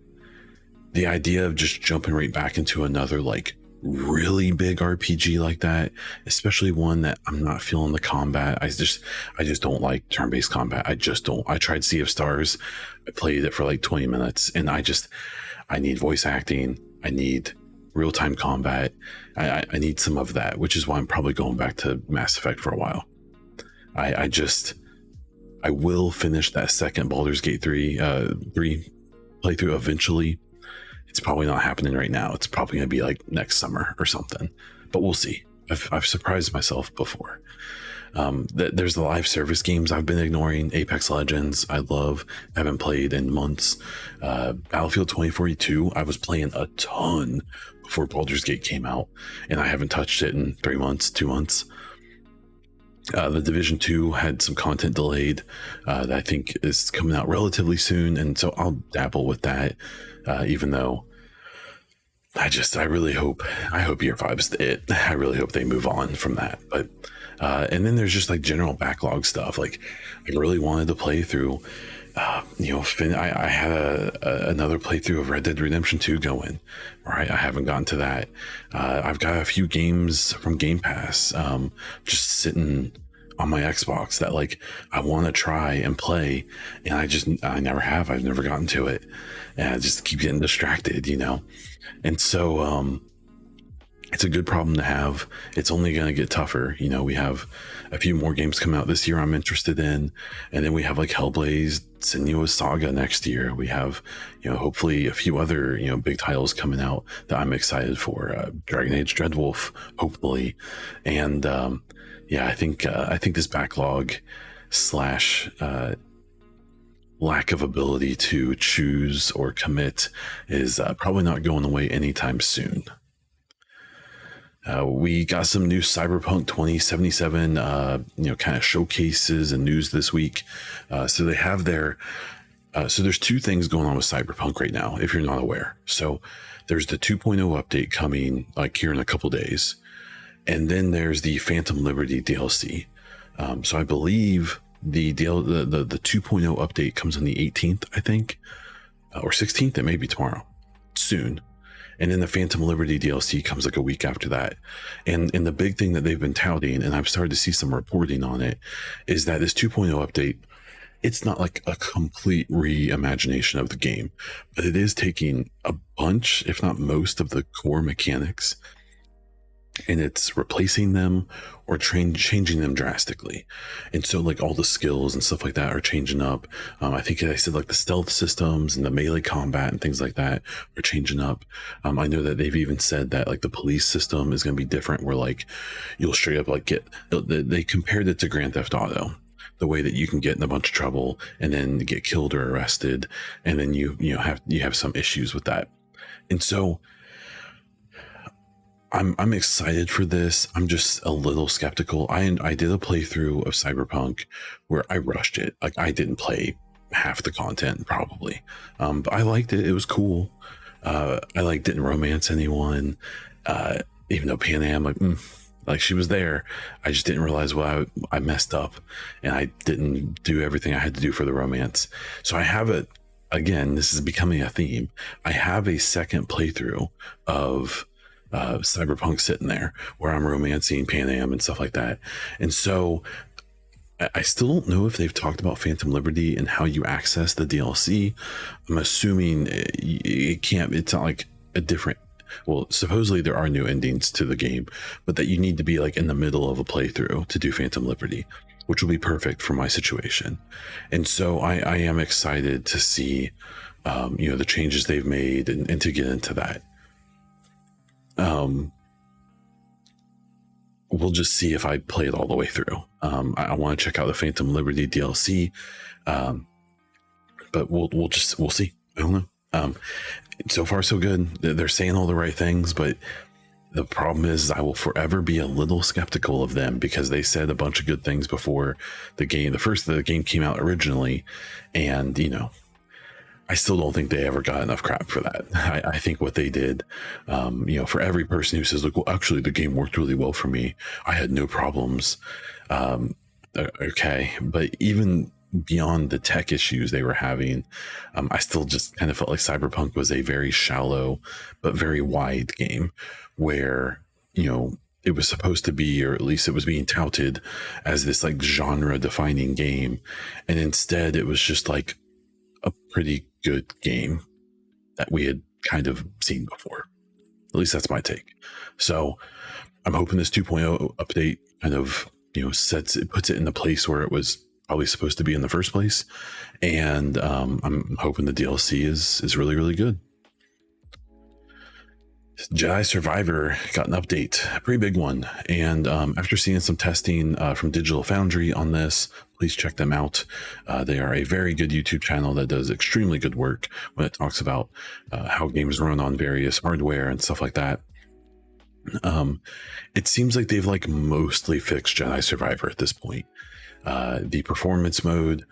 the idea of just jumping right back into another like really big RPG like that, especially one that I'm not feeling the combat. I just don't like turn-based combat. I just don't. I tried Sea of Stars. I played it for like 20 minutes, and I need voice acting. I need real-time combat. I need some of that, which is why I'm probably going back to Mass Effect for a while. I will finish that second Baldur's Gate 3 playthrough eventually. It's probably not happening right now. It's probably going to be like next summer or something, but we'll see. I've surprised myself before. There's the live service games I've been ignoring. Apex Legends, I haven't played in months. Battlefield 2042, I was playing a ton before Baldur's Gate came out, and I haven't touched it in 3 months, 2 months. The Division 2 had some content delayed that I think is coming out relatively soon, and so I'll dabble with that, even though I really hope Year 5's it. I really hope they move on from that. But and then there's just like general backlog stuff. Like, I really wanted to play through I had another playthrough of Red Dead Redemption 2 going, right? I haven't gotten to that. I've got a few games from Game Pass just sitting on my Xbox that like I want to try and play, and I never have. I've never gotten to it, and I just keep getting distracted, and so it's a good problem to have. It's only going to get tougher. We have a few more games coming out this year I'm interested in, and then we have like Hellblade Senua's Saga next year. We have hopefully a few other big titles coming out that I'm excited for. Dragon Age Dreadwolf, hopefully. And I think this backlog / lack of ability to choose or commit is probably not going away anytime soon. We got some new Cyberpunk 2077, kind of showcases and news this week. So they have so there's 2 things going on with Cyberpunk right now, if you're not aware. So there's the 2.0 update coming like here in a couple days. And then there's the Phantom Liberty DLC. So I believe the 2.0 update comes on the 18th, I think. or 16th. It may be tomorrow, soon. And then the Phantom Liberty DLC comes like a week after that. And the big thing that they've been touting, and I've started to see some reporting on it, is that this 2.0 update, it's not like a complete reimagination of the game, but it is taking a bunch, if not most, of the core mechanics, and it's replacing them or changing them drastically. And so like all the skills and stuff like that are changing up. I think I said like the stealth systems and the melee combat and things like that are changing up. I know that they've even said that like the police system is going to be different, where like you'll straight up like they compared it to Grand Theft Auto, the way that you can get in a bunch of trouble and then get killed or arrested, and then you have some issues with that. And so I'm excited for this. I'm just a little skeptical. I did a playthrough of Cyberpunk where I rushed it. Like I didn't play half the content probably, but I liked it. It was cool. I like didn't romance anyone, even though Pan Am like she was there. I just didn't realize I messed up, and I didn't do everything I had to do for the romance. So I have it again. This is becoming a theme. I have a second playthrough of Cyberpunk sitting there where I'm romancing Pan Am and stuff like that. And so I still don't know if they've talked about Phantom Liberty and how you access the DLC. I'm assuming it's not like a different, well, supposedly there are new endings to the game, but that you need to be like in the middle of a playthrough to do Phantom Liberty, which will be perfect for my situation. And so I am excited to see the changes they've made and to get into that. We'll just see if I play it all the way through. I want to check out the Phantom Liberty DLC, but we'll see. I don't know. So far so good. They're saying all the right things, but the problem is I will forever be a little skeptical of them, because they said a bunch of good things before the game. The game came out originally, and I still don't think they ever got enough crap for that. I think what they did, for every person who says, look, well, actually the game worked really well for me, I had no problems. Okay. But even beyond the tech issues they were having, I still just kind of felt like Cyberpunk was a very shallow, but very wide game where, it was supposed to be, or at least it was being touted as this like genre defining game. And instead it was just like a pretty good game that we had kind of seen before. At least that's my take. So I'm hoping this 2.0 update kind of, puts it in the place where it was probably supposed to be in the first place. And I'm hoping the DLC is really, really good. Jedi Survivor got an update, a pretty big one. And after seeing some testing from Digital Foundry on this, please check them out. They are a very good YouTube channel that does extremely good work when it talks about how games run on various hardware and stuff like that. It seems like they've like mostly fixed Jedi Survivor at this point. The performance mode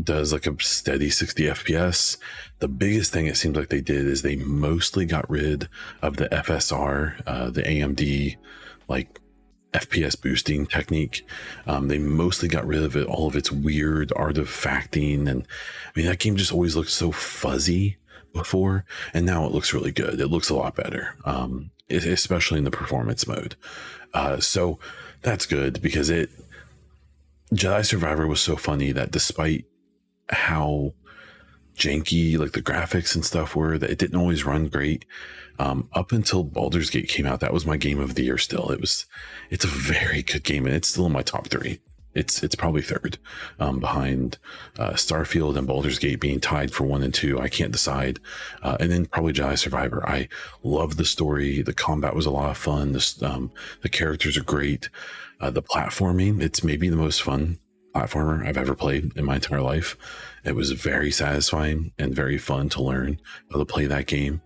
does like a steady 60 FPS. The biggest thing it seems like they did is they mostly got rid of the FSR, the AMD like FPS boosting technique. They mostly got rid of it, all of its weird artifacting, and I mean that game just always looked so fuzzy before, and now it looks really good. It looks a lot better, especially in the performance mode. So that's good, because Jedi Survivor was so funny that despite how janky like the graphics and stuff were, that it didn't always run great. Up until Baldur's Gate came out, that was my game of the year still. It's a very good game, and it's still in my top 3. It's probably third, behind Starfield and Baldur's Gate being tied for 1 and 2. I can't decide. And then probably Jedi Survivor. I love the story. The combat was a lot of fun. The characters are great. The platforming, it's maybe the most fun platformer I've ever played in my entire life. It was very satisfying and very fun to learn how to play that game.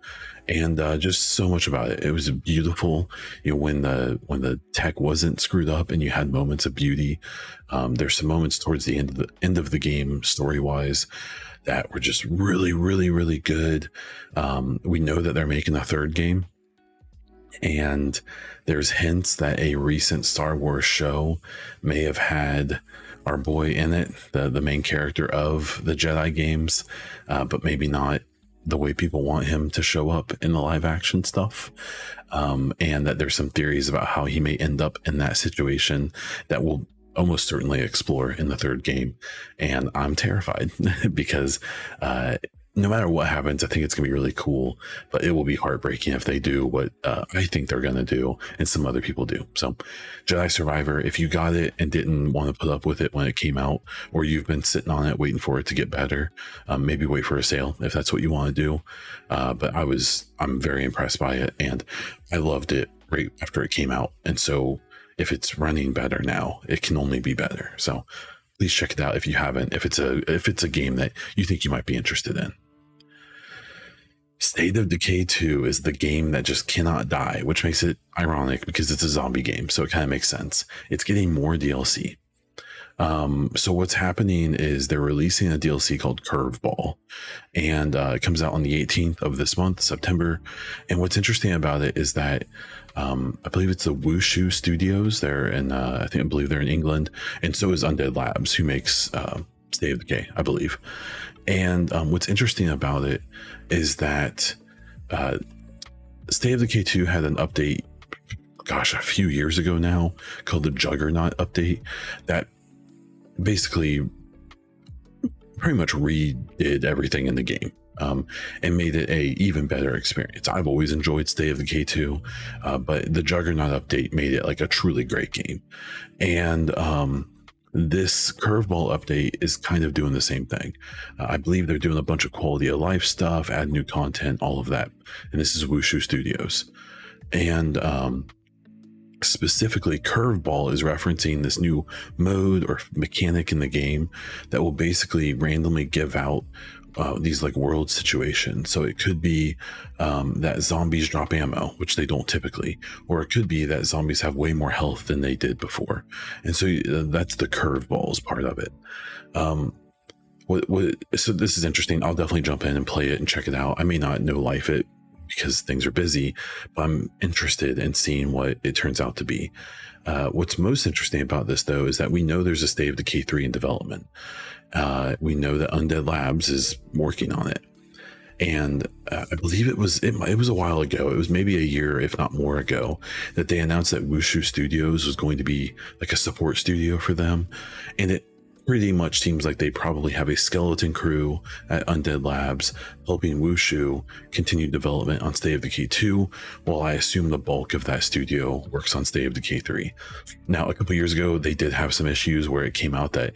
And just so much about it. It was beautiful. When the tech wasn't screwed up and you had moments of beauty. There's some moments towards the end of the game, story wise, that were just really, really, really good. We know that they're making a third game, And there's hints that a recent Star Wars show may have had our boy in it, the main character of the Jedi games, but maybe not the way people want him to show up in the live action stuff. And that there's some theories about how he may end up in that situation that we'll almost certainly explore in the third game. And I'm terrified because no matter what happens, I think it's going to be really cool, but it will be heartbreaking if they do what I think they're going to do and some other people do. So Jedi Survivor, if you got it and didn't want to put up with it when it came out, or you've been sitting on it waiting for it to get better, maybe wait for a sale if that's what you want to do. But I'm very impressed by it, and I loved it right after it came out. And so if it's running better now, it can only be better. So please check it out if you haven't, if it's a game that you think you might be interested in. State of Decay 2 is the game that just cannot die, which makes it ironic because it's a zombie game, so it kind of makes sense. It's getting more DLC. So what's happening is they're releasing a DLC called Curveball, and it comes out on the 18th of this month, September. And what's interesting about it is that I believe it's the Wushu Studios. They're in, I believe they're in England, and so is Undead Labs, who makes State of Decay, I believe. And what's interesting about it is that State of Decay 2 had an update, a few years ago now, called the Juggernaut update, that basically pretty much redid everything in the game and made it a even better experience. I've always enjoyed State of Decay 2, but the Juggernaut update made it like a truly great game. And this Curveball update is kind of doing the same thing. I believe they're doing a bunch of quality of life stuff, add new content, all of that. And this is Wushu Studios. And specifically, Curveball is referencing this new mode or mechanic in the game that will basically randomly give out these like world situations. So it could be that zombies drop ammo, which they don't typically, or it could be that zombies have way more health than they did before. And so that's the curveballs part of it. So this is interesting. I'll definitely jump in and play it and check it out. I may not no life it because things are busy, but I'm interested in seeing what it turns out to be. What's most interesting about this, though, is that we know there's a State of Decay 3 in development. We know that Undead Labs is working on it, and I believe it was a while ago. It was maybe a year, if not more ago, that they announced that Wushu Studios was going to be like a support studio for them, and it pretty much seems like they probably have a skeleton crew at Undead Labs helping Wushu continue development on State of Decay 2, while I assume the bulk of that studio works on State of Decay 3. Now, a couple years ago, they did have some issues where it came out that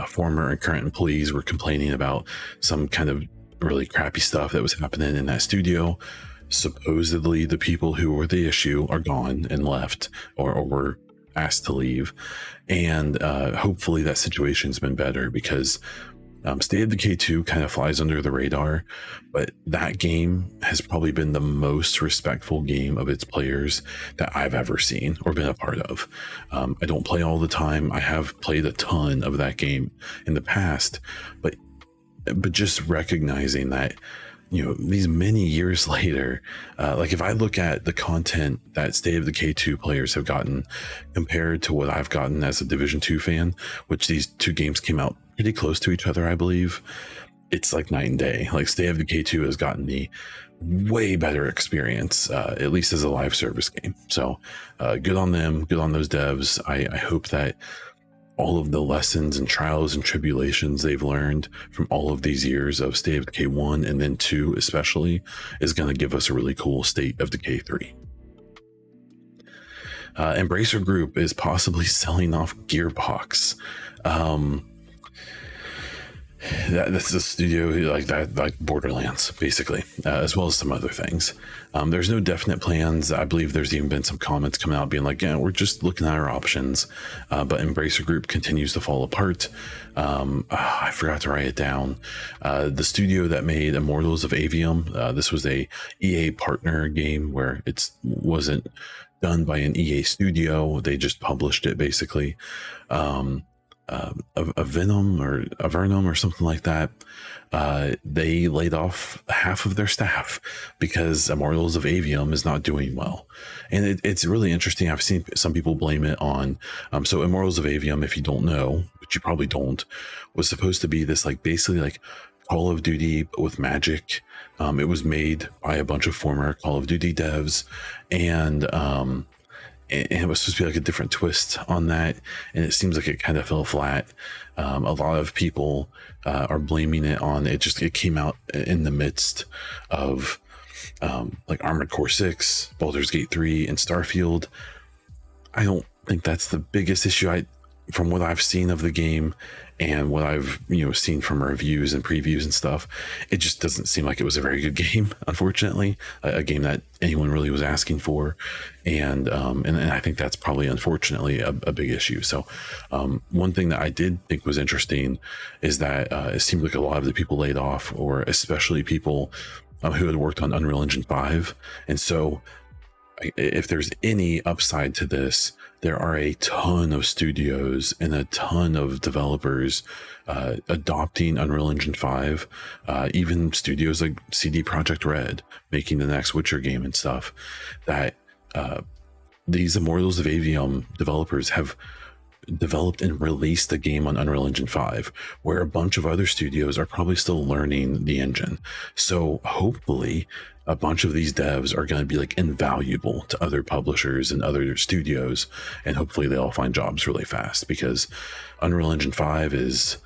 former and current employees were complaining about some kind of really crappy stuff that was happening in that studio. Supposedly, the people who were the issue are gone and left, or were asked to leave, and hopefully that situation's been better, because State of Decay 2 kind of flies under the radar, but that game has probably been the most respectful game of its players that I've ever seen or been a part of. I don't play all the time. I have played a ton of that game in the past, but just recognizing that, you know, these many years later, like if I look at the content that State of Decay 2 players have gotten compared to what I've gotten as a Division 2 fan, which these two games came out pretty close to each other, I believe, it's like night and day. Like State of Decay 2 has gotten the way better experience, at least as a live service game. So good on them, good on those devs. I hope that all of the lessons and trials and tribulations they've learned from all of these years of State of Decay 1 and then 2 especially is going to give us a really cool State of Decay 3. Embracer Group is possibly selling off Gearbox. That's a studio like that, like Borderlands, basically, as well as some other things. There's no definite plans. I believe there's even been some comments coming out being like, yeah, we're just looking at our options. But Embracer Group continues to fall apart. I forgot to write it down. The studio that made Immortals of Avium, this was a EA partner game where it wasn't done by an EA studio. They just published it, basically. a Venom or a Vernum or something like that. They laid off half of their staff because Immortals of Avium is not doing well. And it's really interesting. I've seen some people blame it on, so Immortals of Avium, if you don't know, which you probably don't, was supposed to be this like basically like Call of Duty but with magic. It was made by a bunch of former Call of Duty devs, and it was supposed to be like a different twist on that, and it seems like it kind of fell flat. A lot of people are blaming it on it came out in the midst of like Armored Core 6, Baldur's Gate 3, and Starfield. I don't think that's the biggest issue. From what I've seen of the game and what I've seen from reviews and previews and stuff, it just doesn't seem like it was a very good game, unfortunately, a game that anyone really was asking for. And I think that's probably unfortunately a big issue. So one thing that I did think was interesting is that it seemed like a lot of the people laid off, or especially people who had worked on Unreal Engine 5. And so if there's any upside to this, there are a ton of studios and a ton of developers adopting Unreal Engine 5, even studios like CD Projekt Red making the next Witcher game and stuff, that these Immortals of Avium developers have developed and released a game on Unreal Engine 5, where a bunch of other studios are probably still learning the engine. So hopefully a bunch of these devs are going to be like invaluable to other publishers and other studios, and hopefully they all find jobs really fast, because Unreal Engine 5 is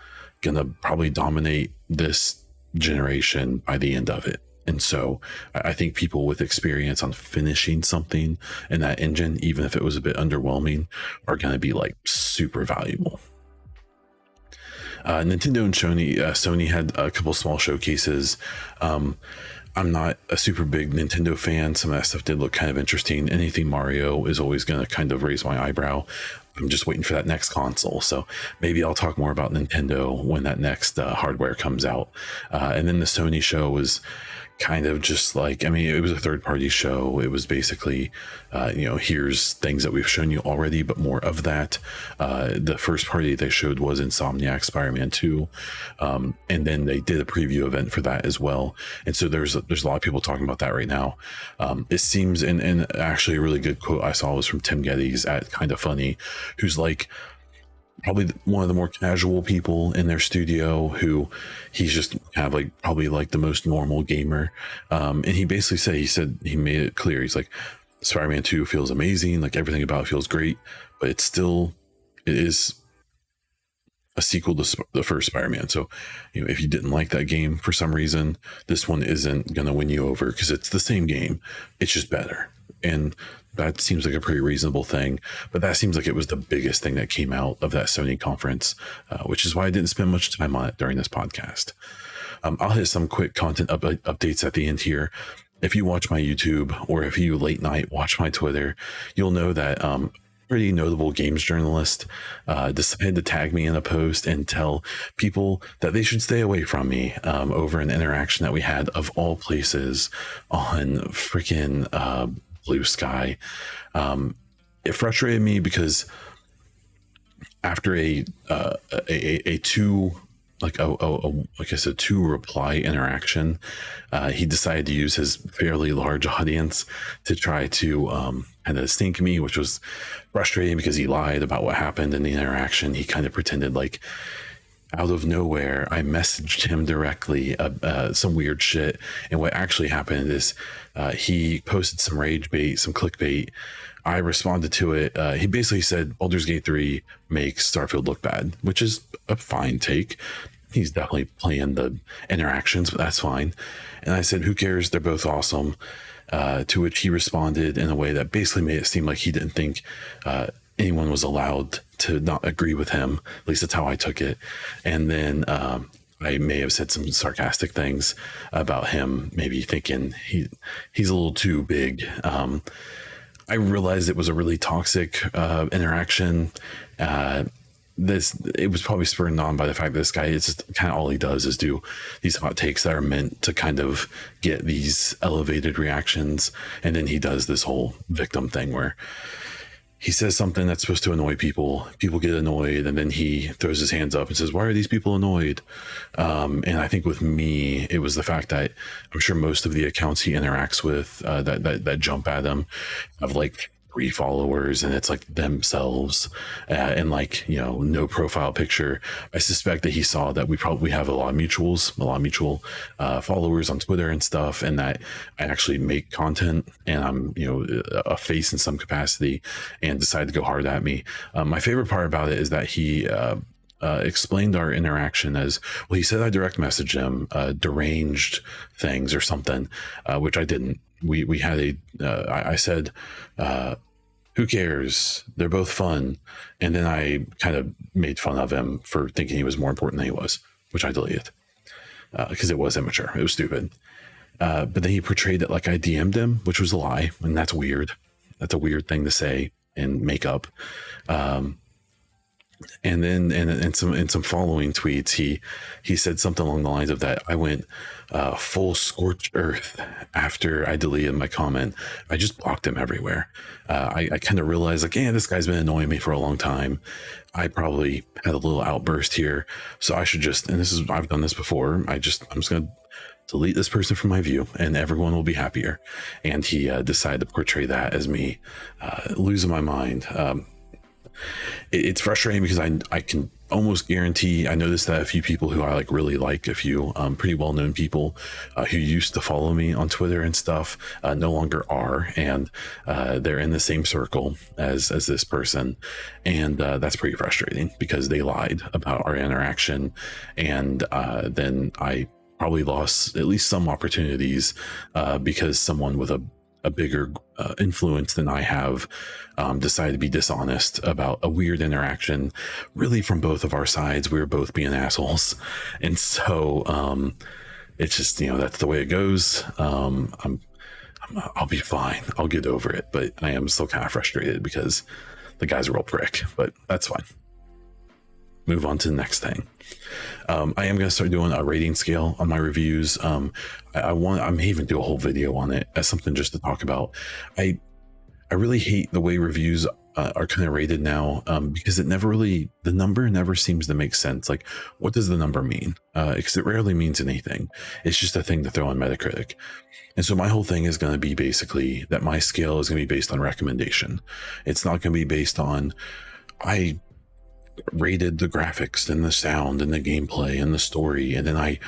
going to probably dominate this generation by the end of it. And so I think people with experience on finishing something in that engine, even if it was a bit underwhelming, are going to be like super valuable. Nintendo and Sony had a couple small showcases. I'm not a super big Nintendo fan. Some of that stuff did look kind of interesting. Anything Mario is always going to kind of raise my eyebrow. I'm just waiting for that next console. So maybe I'll talk more about Nintendo when that next hardware comes out. And then the Sony show was kind of just like, I mean, it was a third-party show. It was basically, here's things that we've shown you already, but more of that. The first party they showed was Insomniac Spider-Man 2, and then they did a preview event for that as well. And so there's a lot of people talking about that right now. It seems, and actually a really good quote I saw was from Tim Geddes at Kinda Funny, who's like, probably one of the more casual people in their studio, who he's just kind of like probably like the most normal gamer. And he basically said he made it clear. He's like, Spider-Man 2 feels amazing. Like everything about it feels great, but it is a sequel to the first Spider-Man. So, if you didn't like that game for some reason, this one isn't going to win you over, because it's the same game. It's just better. And that seems like a pretty reasonable thing, but that seems like it was the biggest thing that came out of that Sony conference, which is why I didn't spend much time on it during this podcast. I'll hit some quick content updates at the end here. If you watch my YouTube, or if you late night watch my Twitter, you'll know that pretty notable games journalist decided to tag me in a post and tell people that they should stay away from me over an interaction that we had, of all places, on freaking Blue Sky. It frustrated me because after a two, like I said, two reply interaction, he decided to use his fairly large audience to try to kind of stink me, which was frustrating because he lied about what happened in the interaction. He kind of pretended like, out of nowhere, I messaged him directly some weird shit. And what actually happened is he posted some rage bait, some clickbait. I responded to it. He basically said Baldur's Gate 3 makes Starfield look bad, which is a fine take. He's definitely playing the interactions, but that's fine. And I said, who cares? They're both awesome. To which he responded in a way that basically made it seem like he didn't think anyone was allowed to not agree with him. At least that's how I took it. And then I may have said some sarcastic things about him, maybe thinking he's a little too big. I realized it was a really toxic interaction. It was probably spurred on by the fact that this guy, it's just kind of all he does is do these hot takes that are meant to kind of get these elevated reactions. And then he does this whole victim thing where he says something that's supposed to annoy people. People get annoyed, and then he throws his hands up and says, "Why are these people annoyed?" And I think with me, it was the fact that I'm sure most of the accounts he interacts with that jump at him have like 3 followers, and it's like themselves, and like, you know, no profile picture. I suspect that he saw that we probably have a lot of mutual followers on Twitter and stuff, and that I actually make content and I'm, you know, a face in some capacity, and decided to go hard at me. My favorite part about it is that he explained our interaction as well. He said I direct messaged him deranged things or something, which I didn't. We had I said, who cares? They're both fun. And then I kind of made fun of him for thinking he was more important than he was, which I deleted because it was immature. It was stupid. But then he portrayed it like I DM'd him, which was a lie. And that's weird. That's a weird thing to say and make up. And then in some following tweets, he said something along the lines of that I went full scorched earth after I deleted my comment. I just blocked him everywhere. I kind of realized like, yeah, this guy's been annoying me for a long time. I probably had a little outburst here, so I should just, and this is, I've done this before. I'm just gonna delete this person from my view and everyone will be happier. And he decided to portray that as me losing my mind. It's frustrating because I can almost guarantee, I noticed that a few people who I really like, a few pretty well-known people who used to follow me on Twitter and stuff no longer are, and they're in the same circle as this person, and that's pretty frustrating because they lied about our interaction, and then I probably lost at least some opportunities because someone with a bigger influence than I have decided to be dishonest about a weird interaction, really from both of our sides. We were both being assholes. And so it's just, that's the way it goes. I'll be fine. I'll get over it. But I am still kind of frustrated because the guy's a real prick, but that's fine. Move on to the next thing. I am going to start doing a rating scale on my reviews. I may even do a whole video on it as something just to talk about. I really hate the way reviews are kind of rated now because the number never seems to make sense. Like, what does the number mean? Because it rarely means anything. It's just a thing to throw on Metacritic. And so my whole thing is going to be basically that my scale is going to be based on recommendation. It's not going to be based on, I rated the graphics and the sound and the gameplay and the story, and then I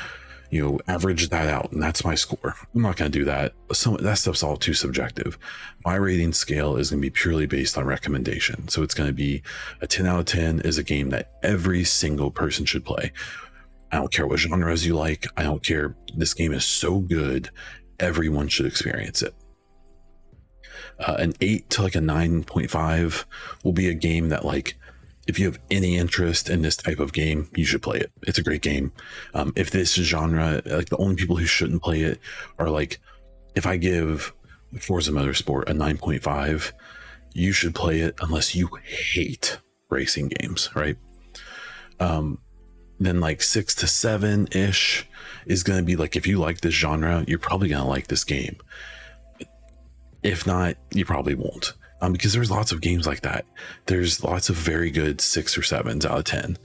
average that out and that's my score. I'm not going to do that. That stuff's all too subjective. My rating scale is going to be purely based on recommendation. So it's going to be a 10 out of 10 is a game that every single person should play. I don't care what genres you like. I don't care. This game is so good, everyone should experience it. An 8 to like a 9.5 will be a game that, like, if you have any interest in this type of game, you should play it. It's a great game. If this genre, like, the only people who shouldn't play it are, like, if I give Forza Motorsport a 9.5, you should play it unless you hate racing games, right? Then like 6 to 7-ish is going to be like, if you like this genre, you're probably going to like this game. If not, you probably won't. Because there's lots of games like that. There's lots of very good 6 or 7s out of 10.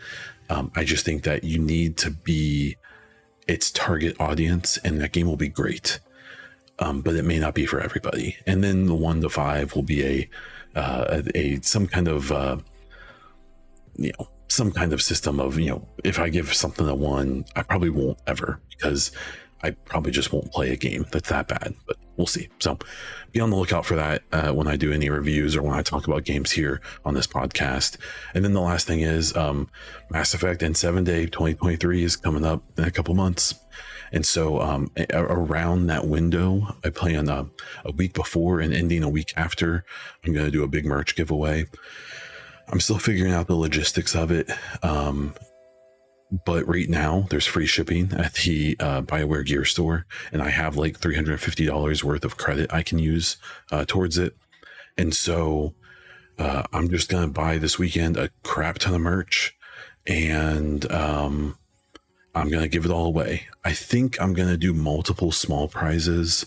I just think that you need to be its target audience, and that game will be great. But it may not be for everybody. And then the 1 to 5 will be some kind of some kind of system of, if I give something a 1, I probably won't ever, because I probably just won't play a game that's that bad, but we'll see. So be on the lookout for that when I do any reviews or when I talk about games here on this podcast. And then the last thing is Mass Effect N7 Day 2023 is coming up in a couple months. And so around that window, I plan a week before and ending a week after, I'm going to do a big merch giveaway. I'm still figuring out the logistics of it. But right now there's free shipping at the BioWare gear store, and I have like $350 worth of credit I can use towards it. And so I'm just going to buy this weekend a crap ton of merch, and I'm going to give it all away. I think I'm going to do multiple small prizes,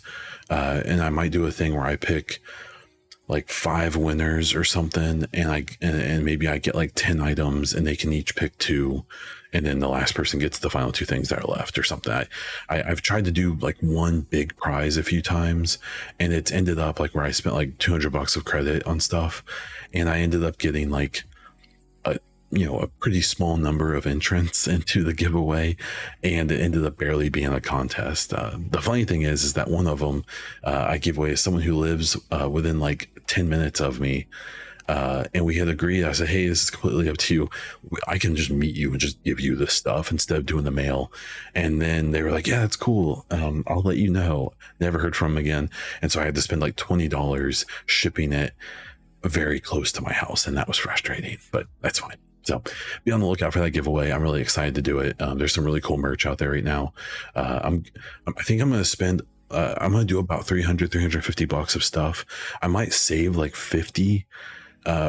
and I might do a thing where I pick like 5 winners or something, and maybe I get like 10 items and they can each pick 2, and then the last person gets the final 2 things that are left or something. I've tried to do like one big prize a few times, and it's ended up like where I spent like $200 of credit on stuff, and I ended up getting like a pretty small number of entrants into the giveaway, and it ended up barely being a contest. The funny thing is that one of them I gave away to someone who lives within like 10 minutes of me, and we had agreed. I said, hey, this is completely up to you. I can just meet you and just give you this stuff instead of doing the mail. And then they were like, yeah, that's cool. I'll let you know. Never heard from them again. And so I had to spend like $20 shipping it very close to my house, and that was frustrating, but that's fine. So be on the lookout for that giveaway. I'm really excited to do it. There's some really cool merch out there right now. I think I'm going to spend, I'm going to do about $350 of stuff. I might save like 50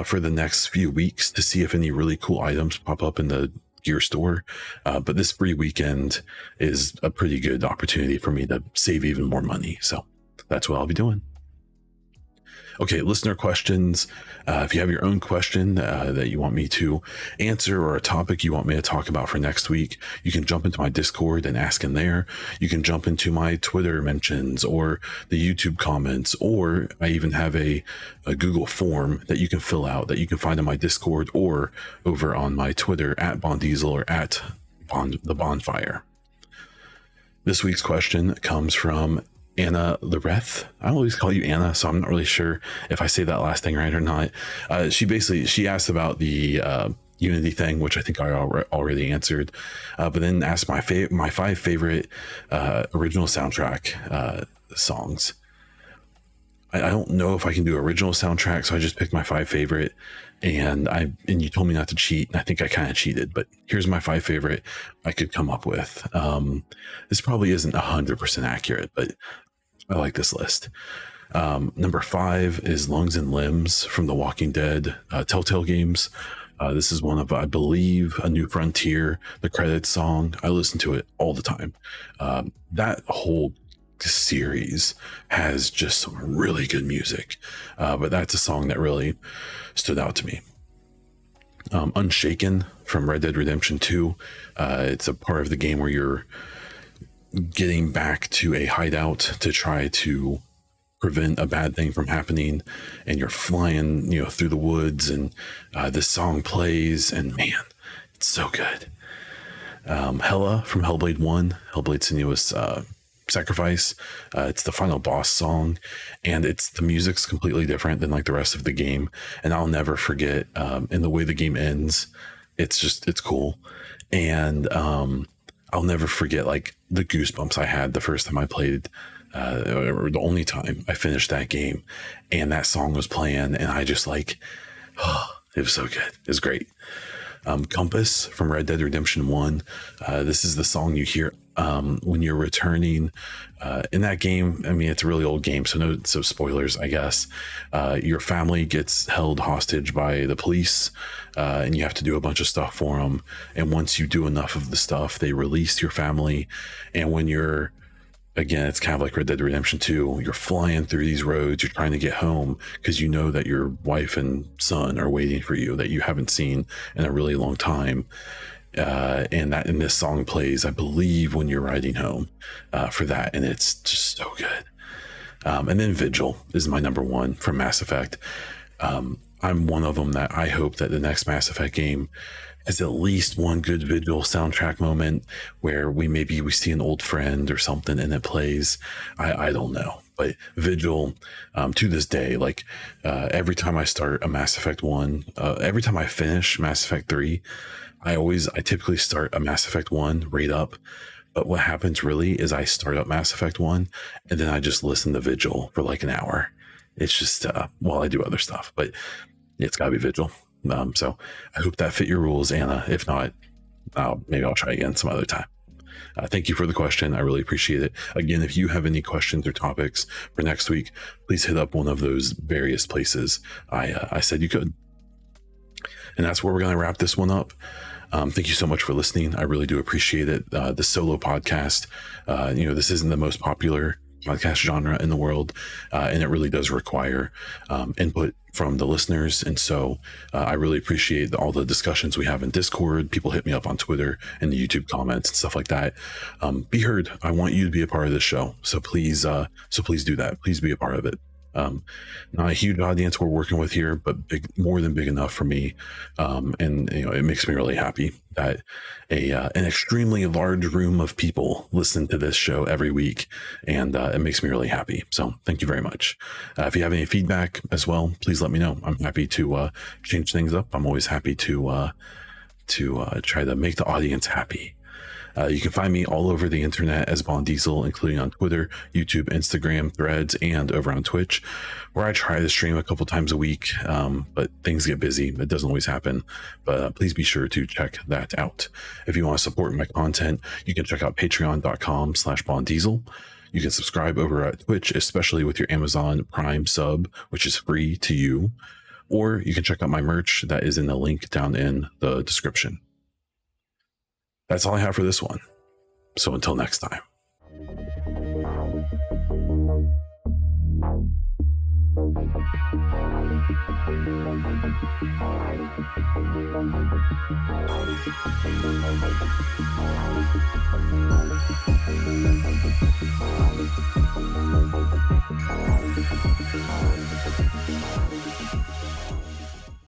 for the next few weeks to see if any really cool items pop up in the gear store. But this free weekend is a pretty good opportunity for me to save even more money. So that's what I'll be doing. Okay, listener questions. If you have your own question that you want me to answer, or a topic you want me to talk about for next week, you can jump into my Discord and ask in there. You can jump into my Twitter mentions or the YouTube comments, or I even have a Google form that you can fill out that you can find on my Discord or over on my Twitter at Bondiesel or at the Baunfire. This week's question comes from Anna Loreth. I always call you Anna, so I'm not really sure if I say that last thing right or not. She asked about the Unity thing, which I think I already answered, but then asked my 5 favorite original soundtrack songs. I don't know if I can do original soundtrack, so I just picked my 5 favorite, and you told me not to cheat, and I think I kind of cheated, but here's my 5 favorite I could come up with. This probably isn't 100% accurate, but I like this list. Number 5 is Lungs and Limbs from the Walking Dead Telltale games. This is one of, I believe, A New Frontier, the credits song. I listen to it all the time. That whole series has just some really good music, but that's a song that really stood out to me. Unshaken from Red Dead Redemption 2. It's a part of the game where you're getting back to a hideout to try to prevent a bad thing from happening, and you're flying through the woods, and this song plays, and man, it's so good. Hela from Hellblade 1, Hellblade Senua's Sacrifice. It's the final boss song, and the music's completely different than like the rest of the game, and I'll never forget in the way the game ends. It's cool, and I'll never forget like the goosebumps I had the first time I played, or the only time I finished that game, and that song was playing, and I just like, oh, it was so good. It was great. Compass from Red Dead Redemption 1. This is the song you hear when you're returning in that game. I mean, it's a really old game, so spoilers, I guess. Your family gets held hostage by the police, and you have to do a bunch of stuff for them. And once you do enough of the stuff, they release your family. And when you're, again, it's kind of like Red Dead Redemption 2. You're flying through these roads. You're trying to get home because you know that your wife and son are waiting for you that you haven't seen in a really long time. And this song plays, I believe, when you're riding home for that. And it's just so good. And then Vigil is my number 1 from Mass Effect. I'm one of them that I hope that the next Mass Effect game has at least one good Vigil soundtrack moment where we see an old friend or something and it plays. I don't know, but Vigil, to this day, like every time I start a Mass Effect 1, every time I finish Mass Effect 3, I typically start a Mass Effect 1 right up. But what happens really is I start up Mass Effect 1 and then I just listen to Vigil for like an hour. It's just while I do other stuff, but it's gotta be Vigil. So I hope that fit your rules, Anna. If not, maybe I'll try again some other time. Thank you for the question. I really appreciate it. Again, if you have any questions or topics for next week, please hit up one of those various places I said you could. And that's where we're going to wrap this one up. Thank you so much for listening. I really do appreciate it. The solo podcast, this isn't the most popular podcast genre in the world, and it really does require input from the listeners. And so I really appreciate all the discussions we have in Discord. People hit me up on Twitter and the YouTube comments and stuff like that. Be heard. I want you to be a part of this show, so please do that. Please be a part of it. Not a huge audience we're working with here, but more than big enough for me. And it makes me really happy that an extremely large room of people listen to this show every week, and it makes me really happy. So thank you very much. If you have any feedback as well, please let me know. I'm happy to change things up. I'm always happy to try to make the audience happy. You can find me all over the internet as Bon Diesel, including on Twitter, YouTube, Instagram, Threads, and over on Twitch, where I try to stream a couple times a week, but things get busy. It doesn't always happen, but please be sure to check that out. If you want to support my content, you can check out patreon.com/BonDiesel. You can subscribe over at Twitch, especially with your Amazon Prime sub, which is free to you, or you can check out my merch that is in the link down in the description. That's all I have for this one. So until next time.